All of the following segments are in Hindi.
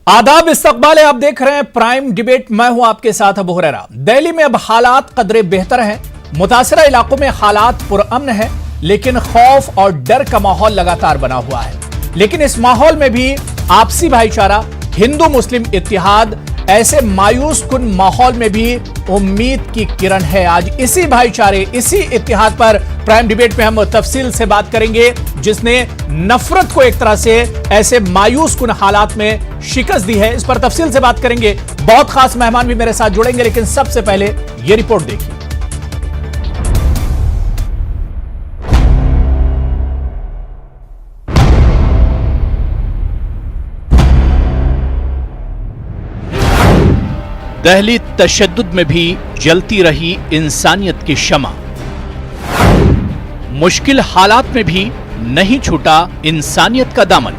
आदाब, इस्तकबाल है। आप देख रहे हैं प्राइम डिबेट। मैं हूं आपके साथ अबू हुरैरा। दिल्ली में अब हालात कदरे बेहतर हैं। मुतासरा इलाकों में हालात पुरअमन है, लेकिन खौफ और डर का माहौल लगातार बना हुआ है। लेकिन इस माहौल में भी आपसी भाईचारा, हिंदू मुस्लिम इत्तिहाद, ऐसे मायूस कुन माहौल में भी उम्मीद की किरण है। आज इसी भाईचारे, इसी इत्तिहाद पर प्राइम डिबेट में हम तफसील से बात करेंगे, जिसने नफरत को एक तरह से ऐसे मायूस कुन हालात में शिकस्त दी है। इस पर तफसील से बात करेंगे। बहुत खास मेहमान भी मेरे साथ जुड़ेंगे, लेकिन सबसे पहले यह रिपोर्ट देखिए। दहली तशद्दुद में भी जलती रही इंसानियत की शमा। मुश्किल हालात में भी नहीं छूटा इंसानियत का दामन।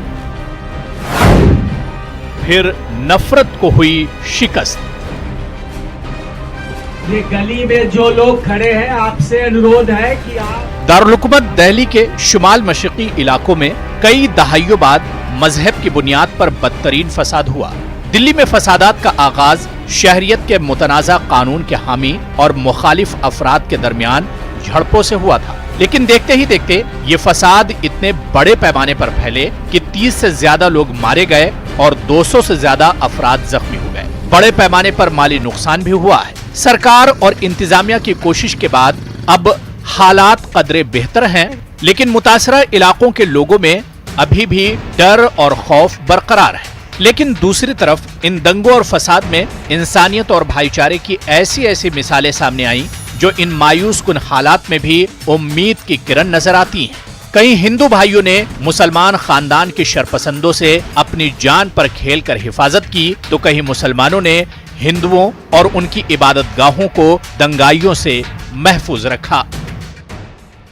फिर नफरत को हुई शिकस्त। ये गली में जो लोग खड़े हैं, आपसे अनुरोध है कि आप दारुल हुकूमत दिल्ली के शुमाल मशरकी इलाकों में कई दहाइयों बाद मजहब की बुनियाद पर बदतरीन फसाद हुआ। दिल्ली में फसादात का आगाज शहरियत के मुतनाज़ा कानून के हामी और मुखालिफ अफराद के दरमियान झड़पों से हुआ था। लेकिन देखते ही देखते ये फसाद इतने बड़े पैमाने पर फैले कि 30 से ज्यादा लोग मारे गए और 200 से ज्यादा अफराद जख्मी हो गए। बड़े पैमाने पर माली नुकसान भी हुआ है। सरकार और इंतजामिया की कोशिश के बाद अब हालात कदरे बेहतर हैं, लेकिन मुतासरा इलाकों के लोगों में अभी भी डर और खौफ बरकरार है। लेकिन दूसरी तरफ इन दंगों और फसाद में इंसानियत और भाईचारे की ऐसी ऐसी मिसालें सामने आई, जो इन मायूस कुन हालात में भी उम्मीद की किरण नजर आती हैं। कई हिंदू भाइयों ने मुसलमान खानदान के शरपसंदों से अपनी जान पर खेलकर हिफाजत की, तो कई मुसलमानों ने हिंदुओं और उनकी इबादत गाहों को दंगाइयों से महफूज रखा।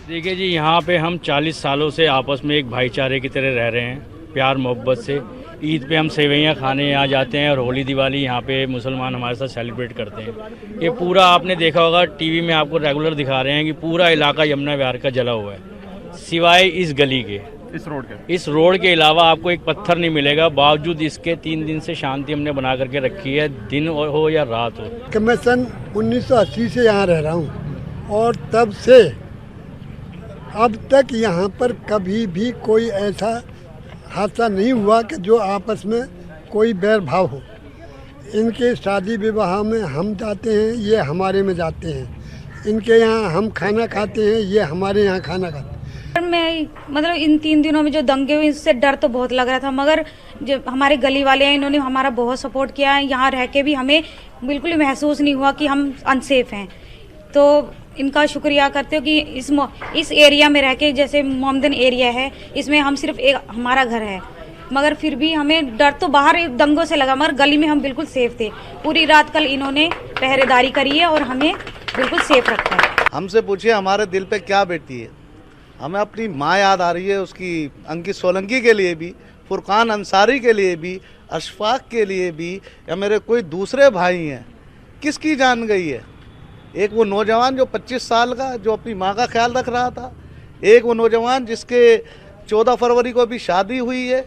देखिए जी, यहाँ पे हम 40 सालों से आपस में एक भाईचारे की तरह रह रहे हैं, प्यार मोहब्बत से। ईद पे हम सेवैयाँ खाने यहाँ जाते हैं और होली दिवाली यहाँ पे मुसलमान हमारे साथ सेलिब्रेट करते हैं। ये पूरा आपने देखा होगा, टीवी में आपको रेगुलर दिखा रहे हैं कि पूरा इलाका यमुना विहार का जला हुआ है, सिवाय इस गली के, इस रोड के अलावा आपको एक पत्थर नहीं मिलेगा। बावजूद इसके 3 दिन से शांति हमने बना करके रखी है, दिन हो या रात हो। कि मैं सन 1980 से यहाँ रह रहा हूँ और तब से अब तक यहाँ पर कभी भी कोई ऐसा हादसा नहीं हुआ कि जो आपस में कोई बैर भाव हो। इनके शादी विवाह में हम जाते हैं, ये हमारे में जाते हैं। इनके यहाँ हम खाना खाते हैं, ये हमारे यहाँ खाना खाते हैं। मैं मतलब इन 3 दिनों में जो दंगे हुए, इससे डर तो बहुत लग रहा था, मगर जो हमारे गली वाले हैं, इन्होंने हमारा बहुत सपोर्ट किया है। यहाँ रह के भी हमें बिल्कुल महसूस नहीं हुआ कि हम अनसेफ हैं। तो इनका शुक्रिया करते हो कि इस एरिया में रह के, जैसे मोमदन एरिया है, इसमें हम सिर्फ एक हमारा घर है, मगर फिर भी हमें डर तो बाहर दंगों से लगा, मगर गली में हम बिल्कुल सेफ थे। पूरी रात कल इन्होंने पहरेदारी करी है और हमें बिल्कुल सेफ रखा है। हमसे पूछिए हमारे दिल पे क्या बैठी है। हमें अपनी माँ याद आ रही है, उसकी अंकित सोलंकी के लिए भी, फुरकान अंसारी के लिए भी, अशफाक के लिए भी, या मेरे कोई दूसरे भाई हैं, किसकी जान गई है। एक वो नौजवान जो 25 साल का, जो अपनी माँ का ख्याल रख रहा था। एक वो नौजवान जिसके 14 फरवरी को भी शादी हुई है,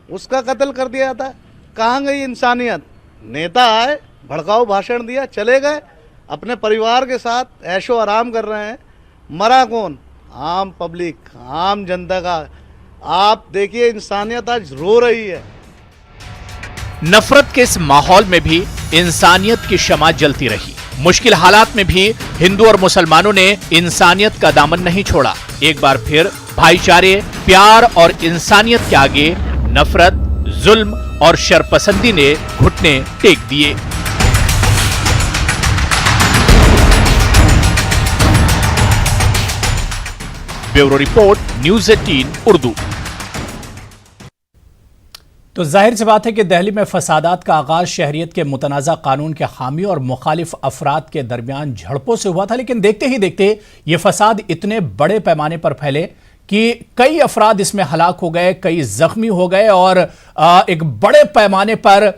उसका कत्ल कर दिया था। कहाँ गई इंसानियत। नेता आए, भड़काऊ भाषण दिया, चले गए, अपने परिवार के साथ ऐशो आराम कर रहे हैं। मरा कौन? आम पब्लिक, आम जनता का। आप देखिए, इंसानियत आज रो रही है। नफरत के इस माहौल में भी इंसानियत की शमा जलती रही। मुश्किल हालात में भी हिंदू और मुसलमानों ने इंसानियत का दामन नहीं छोड़ा। एक बार फिर भाईचारे, प्यार और इंसानियत के आगे नफरत, जुल्म और शरपसंदी ने घुटने टेक दिए। Bureau report, news 18 Urdu. तो जाहिर सी बात है कि दिल्ली में फसादात का आगाज शहरियत के मुतनाज़ा कानून के हामी और मुखालिफ अफराद के दरमियान झड़पों से हुआ था। लेकिन देखते ही देखते ये फसाद इतने बड़े पैमाने पर फैले कि कई अफराद इसमें हलाक हो गए, कई जख्मी हो गए और एक बड़े पैमाने पर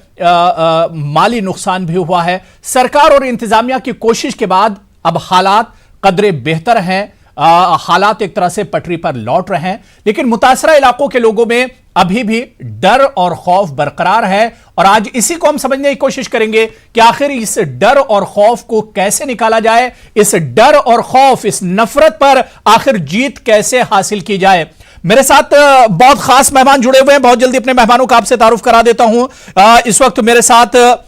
माली नुकसान भी हुआ है। सरकार और इंतजामिया की कोशिश के बाद अब हालात कदरे बेहतर हैं। हालात एक तरह से पटरी पर लौट रहे हैं, लेकिन मुतासरा इलाकों के लोगों में अभी भी डर और खौफ बरकरार है। और आज इसी को हम समझने की कोशिश करेंगे कि आखिर इस डर और खौफ को कैसे निकाला जाए, इस डर और खौफ, इस नफरत पर आखिर जीत कैसे हासिल की जाए। मेरे साथ बहुत खास मेहमान जुड़े हुए हैं, बहुत जल्दी अपने मेहमानों का आपसे तारुफ करा देता हूं। इस वक्त मेरे साथ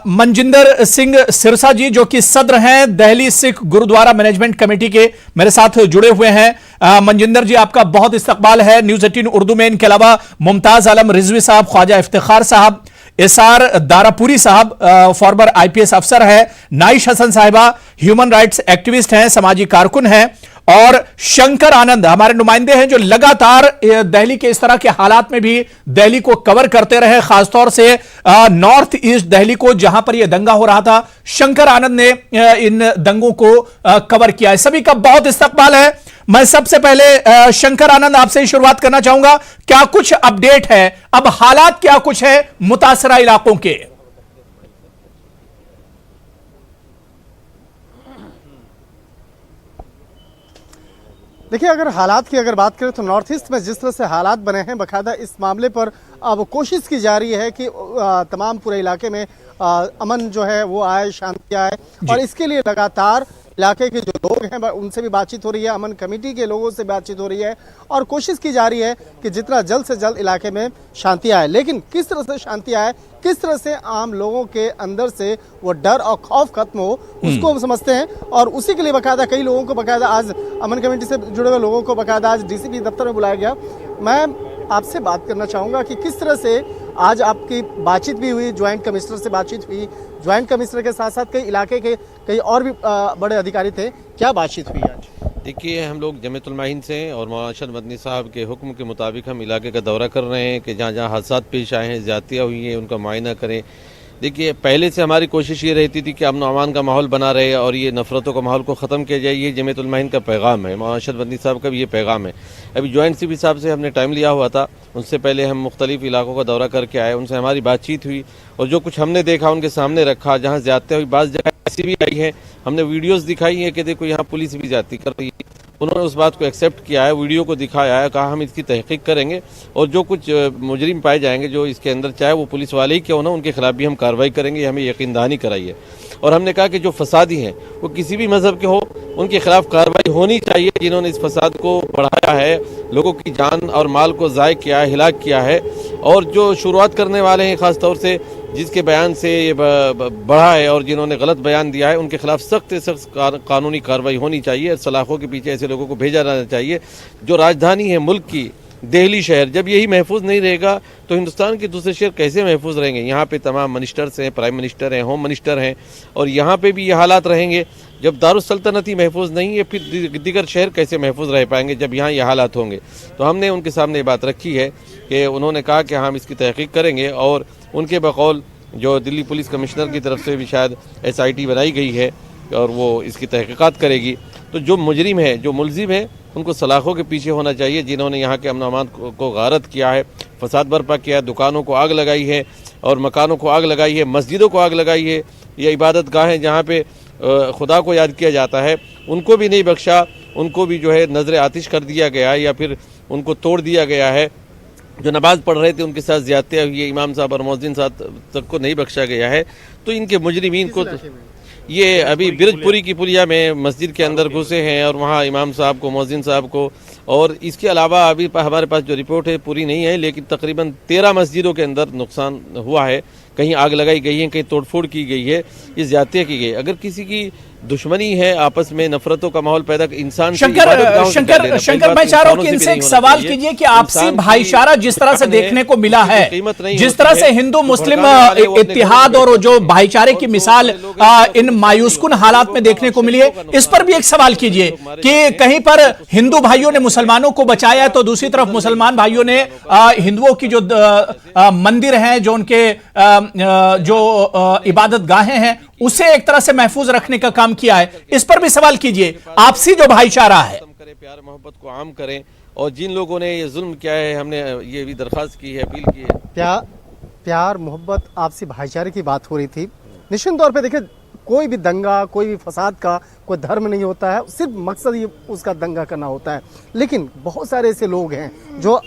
मनजिंदर सिंह सिरसा जी, जो कि सदर हैं दिल्ली सिख गुरुद्वारा मैनेजमेंट कमेटी के, मेरे साथ जुड़े हुए हैं। मनजिंदर जी, आपका बहुत इस्तकबाल है न्यूज़ 18 उर्दू में। इनके अलावा मुमताज आलम रिजवी साहब, ख्वाजा इफ्तिखार साहब, एसआर दारापुरी साहब फॉर्मर IPS अफसर है, नाइश हसन साहिबा ह्यूमन राइट्स एक्टिविस्ट हैं, समाजी कारकुन हैं, और शंकर आनंद हमारे नुमाइंदे हैं जो लगातार दिल्ली के इस तरह के हालात में भी दिल्ली को कवर करते रहे, खासतौर से नॉर्थ ईस्ट दिल्ली को, जहां पर यह दंगा हो रहा था। शंकर आनंद ने इन दंगों को कवर किया है। सभी का बहुत इस्तकबाल है। मैं सबसे पहले शंकर आनंद आपसे ही शुरुआत करना चाहूंगा, क्या कुछ अपडेट है, अब हालात क्या कुछ है मुतासरा इलाकों के? देखिए, अगर हालात की बात करें तो नॉर्थ ईस्ट में जिस तरह से हालात बने हैं, बाकायदा इस मामले पर अब कोशिश की जा रही है कि तमाम पूरे इलाके में अमन जो है वो आए, शांति आए, और इसके लिए लगातार इलाके के जो लोग हैं उनसे भी बातचीत हो रही है, अमन कमेटी के लोगों से बातचीत हो रही है, और कोशिश की जा रही है कि जितना जल्द से जल्द इलाके में शांति आए। लेकिन किस तरह से शांति आए, किस तरह से आम लोगों के अंदर से वो डर और खौफ खत्म हो, उसको हम समझते हैं। और उसी के लिए बाकायदा कई लोगों को बाकायदा आज अमन कमेटी से जुड़े हुए लोगों को बाकायदा आज DCP दफ्तर में बुलाया गया। मैं आपसे बात करना चाहूँगा कि किस तरह से आज आपकी बातचीत भी हुई, ज्वाइंट कमिश्नर से बातचीत हुई, ज्वाइंट कमिश्नर के साथ साथ कई इलाके के कई और भी बड़े अधिकारी थे, क्या बातचीत हुई आज? देखिए, हम लोग जमीयतुल उलमा से और मौलाना अरशद मदनी साहब के हुक्म के मुताबिक हम इलाके का दौरा कर रहे हैं कि जहाँ जहाँ हादसा पेश आए हैं, ज़्यादतियाँ हुई हैं, उनका मुआयना करें। देखिए, पहले से हमारी कोशिश ये रहती थी कि अमन अमान का माहौल बना रहे और ये नफ़रतों का माहौल को ख़त्म किया जाए। ये जमीयतुल उलमा का पैगाम है, मौलाना अरशद मदनी साहब का भी ये पैगाम है। अभी जॉइंट CP साहब से हमने टाइम लिया हुआ था, उनसे पहले हम मुख्तलिफ इलाकों का दौरा करके आए, उनसे हमारी बातचीत हुई और जो कुछ हमने देखा उनके सामने रखा। जहाँ ज़्यादतियाँ हुई, बाज़ जगह ऐसी भी आई हैं, हमने वीडियोज़ दिखाई हैं कि देखो यहाँ पुलिस भी ज़्यादती कर रही है। उन्होंने उस बात को एक्सेप्ट किया है, वीडियो को दिखाया है, कहा हम इसकी तहकीक करेंगे और जो कुछ मुजरिम पाए जाएंगे जो इसके अंदर, चाहे वो पुलिस वाले ही क्यों ना, उनके खिलाफ भी हम कार्रवाई करेंगे, हमें यकीन दहानी कराई है। और हमने कहा कि जो फसादी हैं वो किसी भी मज़हब के हो, उनके खिलाफ कार्रवाई होनी चाहिए, जिन्होंने इस फसाद को बढ़ाया है, लोगों की जान और माल को ज़ाय किया है, हिलाक किया है। और जो शुरुआत करने वाले हैं, ख़ास तौर से जिसके बयान से ये बढ़ा है और जिन्होंने गलत बयान दिया है, उनके खिलाफ सख्त से सख्त कानूनी कार्रवाई होनी चाहिए। सलाखों के पीछे ऐसे लोगों को भेजा जाना चाहिए। जो राजधानी है मुल्क की, दिल्ली शहर, जब यही महफूज नहीं रहेगा तो हिंदुस्तान के दूसरे शहर कैसे महफूज रहेंगे? यहाँ पे तमाम मिनिस्टर्स हैं, प्राइम मिनिस्टर हैं, होम मिनिस्टर हैं, और यहाँ पे भी ये हालात रहेंगे। जब दारुस्सल्तनत ही महफूज नहीं है, फिर दीगर शहर कैसे महफूज रह पाएंगे जब यहाँ ये हालात होंगे? तो हमने उनके सामने ये बात रखी है कि उन्होंने कहा कि हम इसकी तहकीक करेंगे, और उनके बकौल जो दिल्ली पुलिस कमिश्नर की तरफ से भी शायद SIT बनाई गई है और वो इसकी तहकीकात करेगी। तो जो मुजरिम है, जो मुलजिम है, उनको सलाखों के पीछे होना चाहिए, जिन्होंने यहाँ के अमन अमान को गारत किया है, फसाद बर्पा किया है, दुकानों को आग लगाई है और मकानों को आग लगाई है, मस्जिदों को आग लगाई है। ये इबादत गाहें जहाँ पे खुदा को याद किया जाता है, उनको भी नहीं बख्शा, उनको भी जो है नज़र आतिश कर दिया गया है या फिर उनको तोड़ दिया गया है। जो नमाज पढ़ रहे थे उनके साथ ज़्यादतियाँ हुई है, इमाम साहब और मौज़िन साहब तक को नहीं बख्शा गया है। तो इनके मुजरिमीन को ये अभी बिरजपुरी की पुलिया में मस्जिद के अंदर घुसे हैं और वहाँ इमाम साहब को, मौज़िन साहब को, और इसके अलावा अभी हमारे पास जो रिपोर्ट है पूरी नहीं है, लेकिन तकरीबन 13 मस्जिदों के अंदर नुकसान हुआ है। कहीं आग लगाई गई है, कहीं तोड़फोड़ की गई है, ये ज़्यादतियाँ की गई। अगर किसी की दुश्मनी है, आपस में नफरतों का माहौल पैदा, इंसान शंकर मैं चाह रहा हूं कि इनसे एक सवाल कीजिए कि आपसी भाईचारा जिस तरह से देखने को मिला है, जिस तरह से हिंदू मुस्लिम इत्तिहाद और जो भाईचारे की मिसाल इन मायूसकुन हालात में देखने को मिली है, इस पर भी एक सवाल कीजिए कि कहीं पर हिंदू भाइयों ने मुसलमानों को बचाया है, तो दूसरी तरफ मुसलमान भाइयों ने हिंदुओं की जो मंदिर हैं, जो उनके जो इबादत गाहें हैं, उसे एक तरह से महफूज रखने का काम किया है। इस पर भी सवाल कीजिए, आपसी जो भाईचारा है, प्यार मोहब्बत को आम करें, और जिन लोगों ने ये जुल्म किया है, हमने ये भी दरख्वास्त की है, अपील की है। प्यार मोहब्बत आपसी भाईचारे की बात हो रही थी। निश्चित तौर पे देखिए, कोई भी दंगा, कोई भी फसाद का कोई धर्म नहीं होता है, सिर्फ मकसद ही उसका दंगा करना होता है। लेकिन बहुत सारे ऐसे लोग हैं जो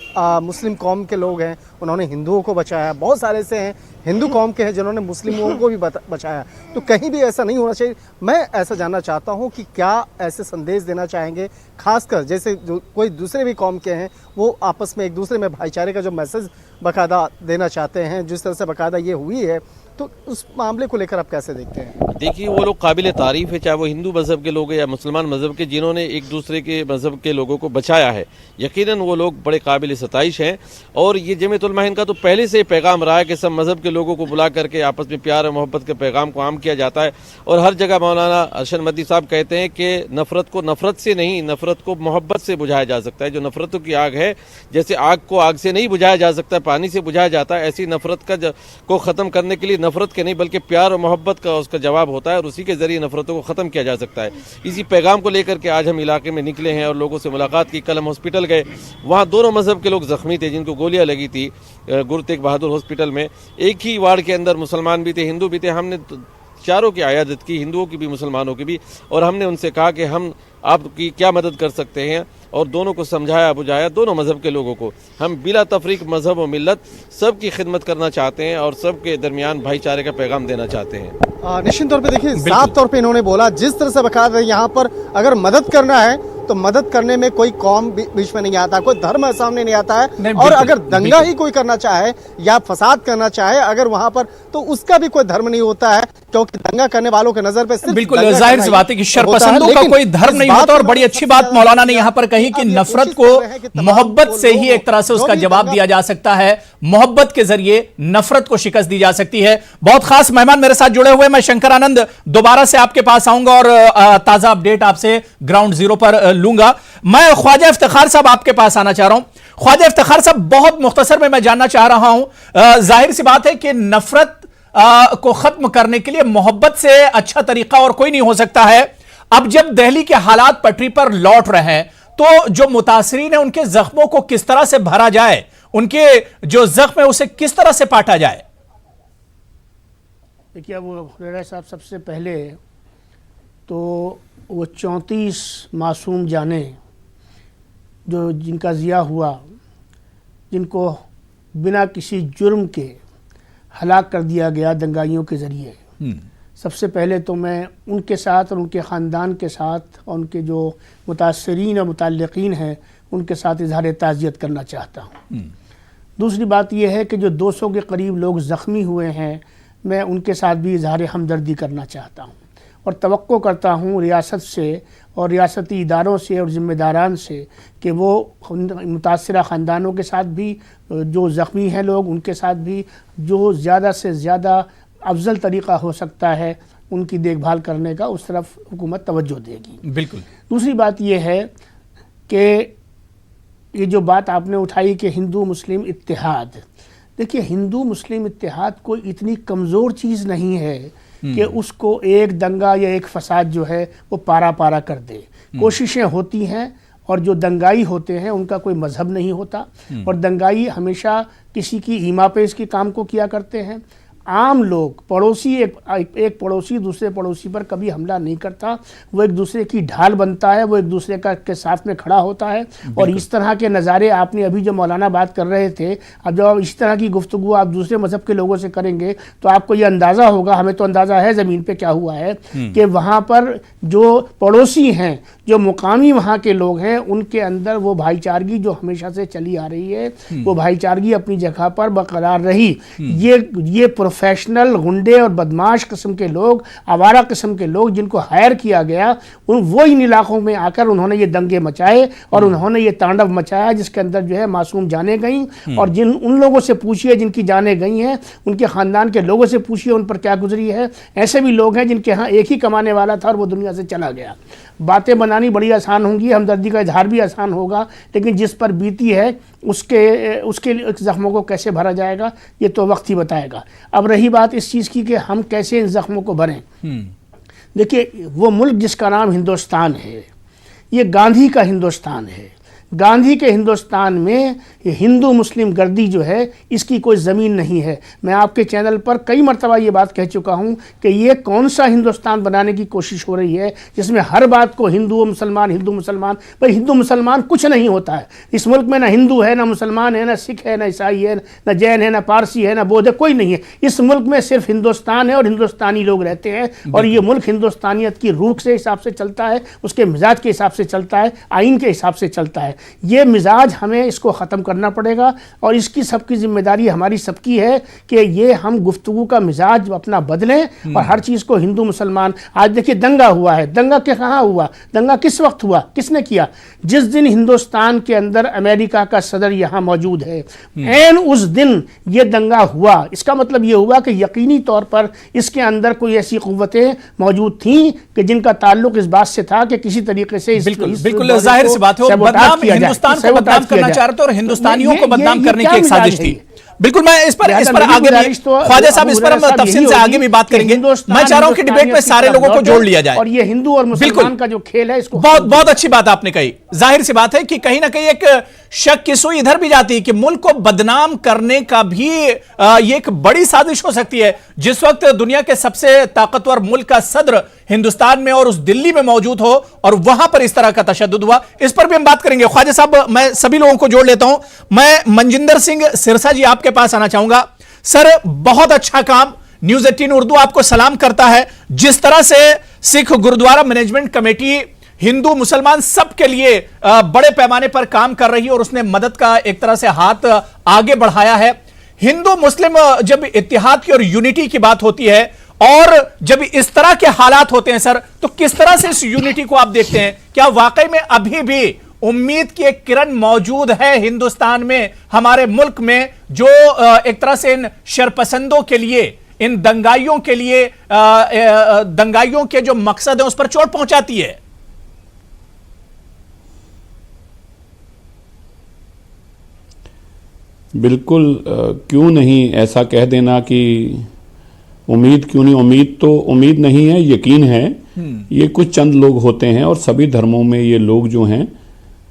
मुस्लिम कौम के लोग हैं, उन्होंने हिंदुओं को बचाया। बहुत सारे ऐसे हैं हिंदू कौम के हैं जिन्होंने मुस्लिमों को भी बचाया। तो कहीं भी ऐसा नहीं होना चाहिए। मैं ऐसा जानना चाहता हूँ कि क्या ऐसे संदेश देना चाहेंगे, खासकर जैसे जो कोई दूसरे भी कौम के हैं वो आपस में एक दूसरे में भाईचारे का जो मैसेज बाकायदा देना चाहते हैं, जिस तरह से बाकायदा ये हुई है, तो उस मामले को लेकर आप कैसे देखते हैं? देखिए, वो लोग काबिल तारीफ है, चाहे वो हिंदू मज़हब के लोग हैं या मुसलमान मज़हब के, जिन्होंने एक दूसरे के मज़हब के लोगों को बचाया है। यकीनन वो लोग बड़े काबिल सताइश हैं। और ये जमीयतुल उलमा हिंद का तो पहले से पैगाम रहा है कि सब मज़हब के लोगों को बुला करके आपस में प्यार और मोहब्बत के पैगाम को आम किया जाता है। और हर जगह मौलाना अरशद मदनी साहब कहते हैं कि नफ़रत को नफ़रत से नहीं, नफ़रत को मोहब्बत से बुझाया जा सकता है। जो नफ़रतों की आग है, जैसे आग को आग से नहीं बुझाया जा सकता, पानी से बुझाया जाता है, ऐसी नफ़रत को ख़त्म करने के लिए नफ़रत के नहीं बल्कि प्यार और मोहब्बत का उसका जवाब होता है, और उसी के जरिए नफरतों को ख़त्म किया जा सकता है। इसी पैगाम को लेकर के आज हम इलाके में निकले हैं और लोगों से मुलाकात की। कल हम हॉस्पिटल गए, वहाँ दोनों मज़हब के लोग ज़ख्मी थे जिनको गोलियां लगी थी गुरु तेग बहादुर हॉस्पिटल में। एक ही वार्ड के अंदर मुसलमान भी थे, हिंदू भी थे। हमने चारों की आयादत की, हिंदुओं की भी मुसलमानों की भी, और हमने उनसे कहा कि हम आपकी क्या मदद कर सकते हैं, और दोनों को समझाया बुझाया, दोनों मज़हब के लोगों को। हम बिला तफरीक मज़हब और मिल्लत सब की खिदमत करना चाहते हैं और सब के दरमियान भाईचारे का पैगाम देना चाहते हैं। निश्चित तौर पे देखिए, साफ तौर पे इन्होंने बोला, जिस तरह से बकायदा यहाँ पर अगर मदद करना है तो मदद करने में कोई कौम बीच में नहीं आता, कोई धर्म सामने नहीं आता है। और अगर दंगा ही कोई करना चाहे या फसाद करना चाहे अगर वहां पर, तो उसका भी कोई धर्म नहीं होता है, क्योंकि दंगा करने वालों के नजर पे सिर्फ बिल्कुल जाहिर सी बात है कि शरपसंदों का कोई धर्म नहीं होता। और बड़ी अच्छी बात मौलाना ने यहाँ पर कही कि नफरत को मोहब्बत से ही एक तरह से उसका जवाब दिया जा सकता है, मोहब्बत के जरिए नफरत को शिकस्त दी जा सकती है। बहुत खास मेहमान मेरे साथ जुड़े हुए, मैं शंकर आनंद दोबारा से आपके पास आऊंगा और ताजा अपडेट आपसे ग्राउंड जीरो पर लूंगा। मैं ख्वाजा इफ्तिखार साहब आपके पास आना चाह रहा हूं। ख्वाजा इफ्तिखार साहब, बहुत मुख्तसर में मैं जानना चाह रहा हूं, जाहिर सी बात है कि नफरत को खत्म करने के लिए मोहब्बत से अच्छा तरीका और कोई नहीं हो सकता है। अब जब दिल्ली के हालात पटरी पर लौट रहे हैं तो जो मुतासरीन है उनके जख्मों को किस तरह से भरा जाए, उनके जो जख्म है उसे किस तरह से पाटा जाए? देखिए, अब हुरैरा साहब, सबसे पहले तो वो 34 मासूम जाने जो जिनका ज़िया हुआ, जिनको बिना किसी जुर्म के हलाक कर दिया गया दंगाइयों के ज़रिए, सबसे पहले तो मैं उनके साथ और उनके ख़ानदान के साथ और उनके जो मुतासरीन और मुतल्लिक़ीन हैं उनके साथ इज़हार ताज़ियत करना चाहता हूँ। दूसरी बात यह है कि जो 200 के करीब लोग ज़ख्मी हुए हैं, मैं उनके साथ भी इज़हार हमदर्दी करना चाहता हूँ और तवक्को करता हूँ रियासत से और रियासती इदारों से और ज़िम्मेदारान से कि वो मुतासरा ख़ानदानों के साथ भी, जो ज़ख्मी हैं लोग उनके साथ भी, जो ज़्यादा से ज़्यादा अफजल तरीक़ा हो सकता है उनकी देखभाल करने का, उस तरफ हुकूमत तवज्जो देगी। बिल्कुल। दूसरी बात यह है कि ये जो बात आपने उठाई कि हिंदू मुस्लिम इत्तेहाद, देखिए, हिंदू मुस्लिम इत्तेहाद कोई इतनी कमज़ोर चीज़ नहीं है कि उसको एक दंगा या एक फसाद जो है वो पारा पारा कर दे। कोशिशें होती हैं, और जो दंगाई होते हैं उनका कोई मज़हब नहीं होता, और दंगाई हमेशा किसी की ईमा पे इसके काम को किया करते हैं। आम लोग, पड़ोसी, एक पड़ोसी दूसरे पड़ोसी पर कभी हमला नहीं करता, वो एक दूसरे की ढाल बनता है, वो एक दूसरे का के साथ में खड़ा होता है। और इस तरह के नज़ारे आपने अभी जो मौलाना बात कर रहे थे, अब जब आप इस तरह की गुफ्तगू आप दूसरे मज़हब के लोगों से करेंगे तो आपको ये अंदाज़ा होगा, हमें तो अंदाज़ा है ज़मीन पे क्या हुआ है, कि वहाँ पर जो पड़ोसी हैं, जो मुकामी वहाँ के लोग हैं, उनके अंदर वो भाईचारगी जो हमेशा से चली आ रही है, वो भाईचारगी अपनी जगह पर बरकरार रही। ये प्रोफेशनल गुंडे और बदमाश किस्म के लोग, आवारा किस्म के लोग जिनको हायर किया गया, वो इन इलाकों में आकर उन्होंने ये दंगे मचाए और उन्होंने ये तांडव मचाया, जिसके अंदर जो है मासूम जाने गई। और उन लोगों से पूछिए जिनकी जाने गई हैं, उनके ख़ानदान के लोगों से पूछिए उन पर क्या गुजरी है। ऐसे भी लोग हैं जिनके यहाँ एक ही कमाने वाला था और वो दुनिया से चला गया। बातें बनानी बड़ी आसान होंगी, हमदर्दी का इजहार भी आसान होगा, लेकिन जिस पर बीती है उसके ज़ख्मों को कैसे भरा जाएगा ये तो वक्त ही बताएगा। अब रही बात इस चीज़ की कि हम कैसे इन ज़ख्मों को भरें, देखिए, वो मुल्क जिसका नाम हिंदुस्तान है, ये गांधी का हिंदुस्तान है, गांधी के हिंदुस्तान में ये हिंदू मुस्लिम गर्दी जो है इसकी कोई ज़मीन नहीं है। मैं आपके चैनल पर कई मरतबा ये बात कह चुका हूँ कि ये कौन सा हिंदुस्तान बनाने की कोशिश हो रही है जिसमें हर बात को हिंदू मुसलमान भाई हिंदू मुसलमान कुछ नहीं होता है इस मुल्क में। ना हिंदू है, ना मुसलमान है, ना सिख है, ना ईसाई है, ना जैन है, ना पारसी है, ना बौद्ध है, कोई नहीं है। इस मुल्क में सिर्फ हिंदुस्तान है और हिंदुस्तानी लोग रहते हैं और ये मुल्क हिंदुस्तानियत की रूह के हिसाब से चलता है, उसके मिजाज के हिसाब से चलता है, आइन के हिसाब से चलता है। ये मिजाज हमें इसको ख़त्म करना पड़ेगा और इसकी सबकी जिम्मेदारी हमारी सबकी है कि ये हम गुफ्तगू का मिजाज अपना बदलें और हर चीज़ को हिंदू मुसलमान। आज देखिए दंगा हुआ है, दंगा के कहाँ हुआ, दंगा किस वक्त हुआ, किसने किया? जिस दिन हिंदुस्तान के अंदर अमेरिका का सदर यहाँ मौजूद है, एन उस दिन ये दंगा हुआ। इसका मतलब ये हुआ कि यकीनी तौर पर इसके अंदर कोई ऐसी क़ुव्वतें मौजूद थीं कि जिनका ताल्लुक इस बात से था कि किसी तरीके से बिल्कुल जाहिर सी बात है, बदनाम हिंदुस्तान को बदनाम करना चाह रहे थे और हिंदुस्तानियों को बदनाम करने की एक साजिश थी। बिल्कुल, मैं इस पर आगे भी ख्वाजा साहब इस पर हम तफसील से आगे भी बात करेंगे। मैं चाह रहा हूं कि डिबेट में सारे लोगों को जोड़ लिया जाए और ये हिंदू और मुसलमान का जो खेल है इसको बहुत अच्छी बात आपने कही। जाहिर सी बात है कि कहीं ना कहीं एक शक की सुई इधर भी जाती है कि मुल्क को बदनाम करने का भी ये एक बड़ी साजिश हो सकती है। जिस वक्त दुनिया के सबसे ताकतवर मुल्क का सदर हिंदुस्तान में और उस दिल्ली में मौजूद हो और वहां पर इस तरह का तशद्दुद हुआ, इस पर भी हम बात करेंगे। ख्वाजा साहब, मैं सभी लोगों को जोड़ लेता हूं। मैं मनजिंदर सिंह सिरसा जी आपके पास आना चाहूंगा। सर, बहुत अच्छा काम, न्यूज़ 18 उर्दू आपको सलाम करता है। जिस तरह से सिख गुरुद्वारा मैनेजमेंट कमेटी हिंदू मुसलमान सबके लिए बड़े पैमाने पर काम कर रही है और उसने मदद का एक तरह से हाथ आगे बढ़ाया है। हिंदू मुस्लिम जब इत्तेहाद की और यूनिटी की बात होती है और जब इस तरह के हालात होते हैं सर, तो किस तरह से इस यूनिटी को आप देखते हैं? क्या वाकई में अभी भी उम्मीद की एक किरण मौजूद है हिंदुस्तान में, हमारे मुल्क में, जो एक तरह से इन शरपसंदों के लिए, इन दंगाइयों के लिए, दंगाइयों के जो मकसद है उस पर चोट पहुंचाती है? बिल्कुल, क्यों नहीं ऐसा कह देना कि उम्मीद क्यों नहीं। उम्मीद नहीं है, यकीन है। ये कुछ चंद लोग होते हैं और सभी धर्मों में ये लोग जो हैं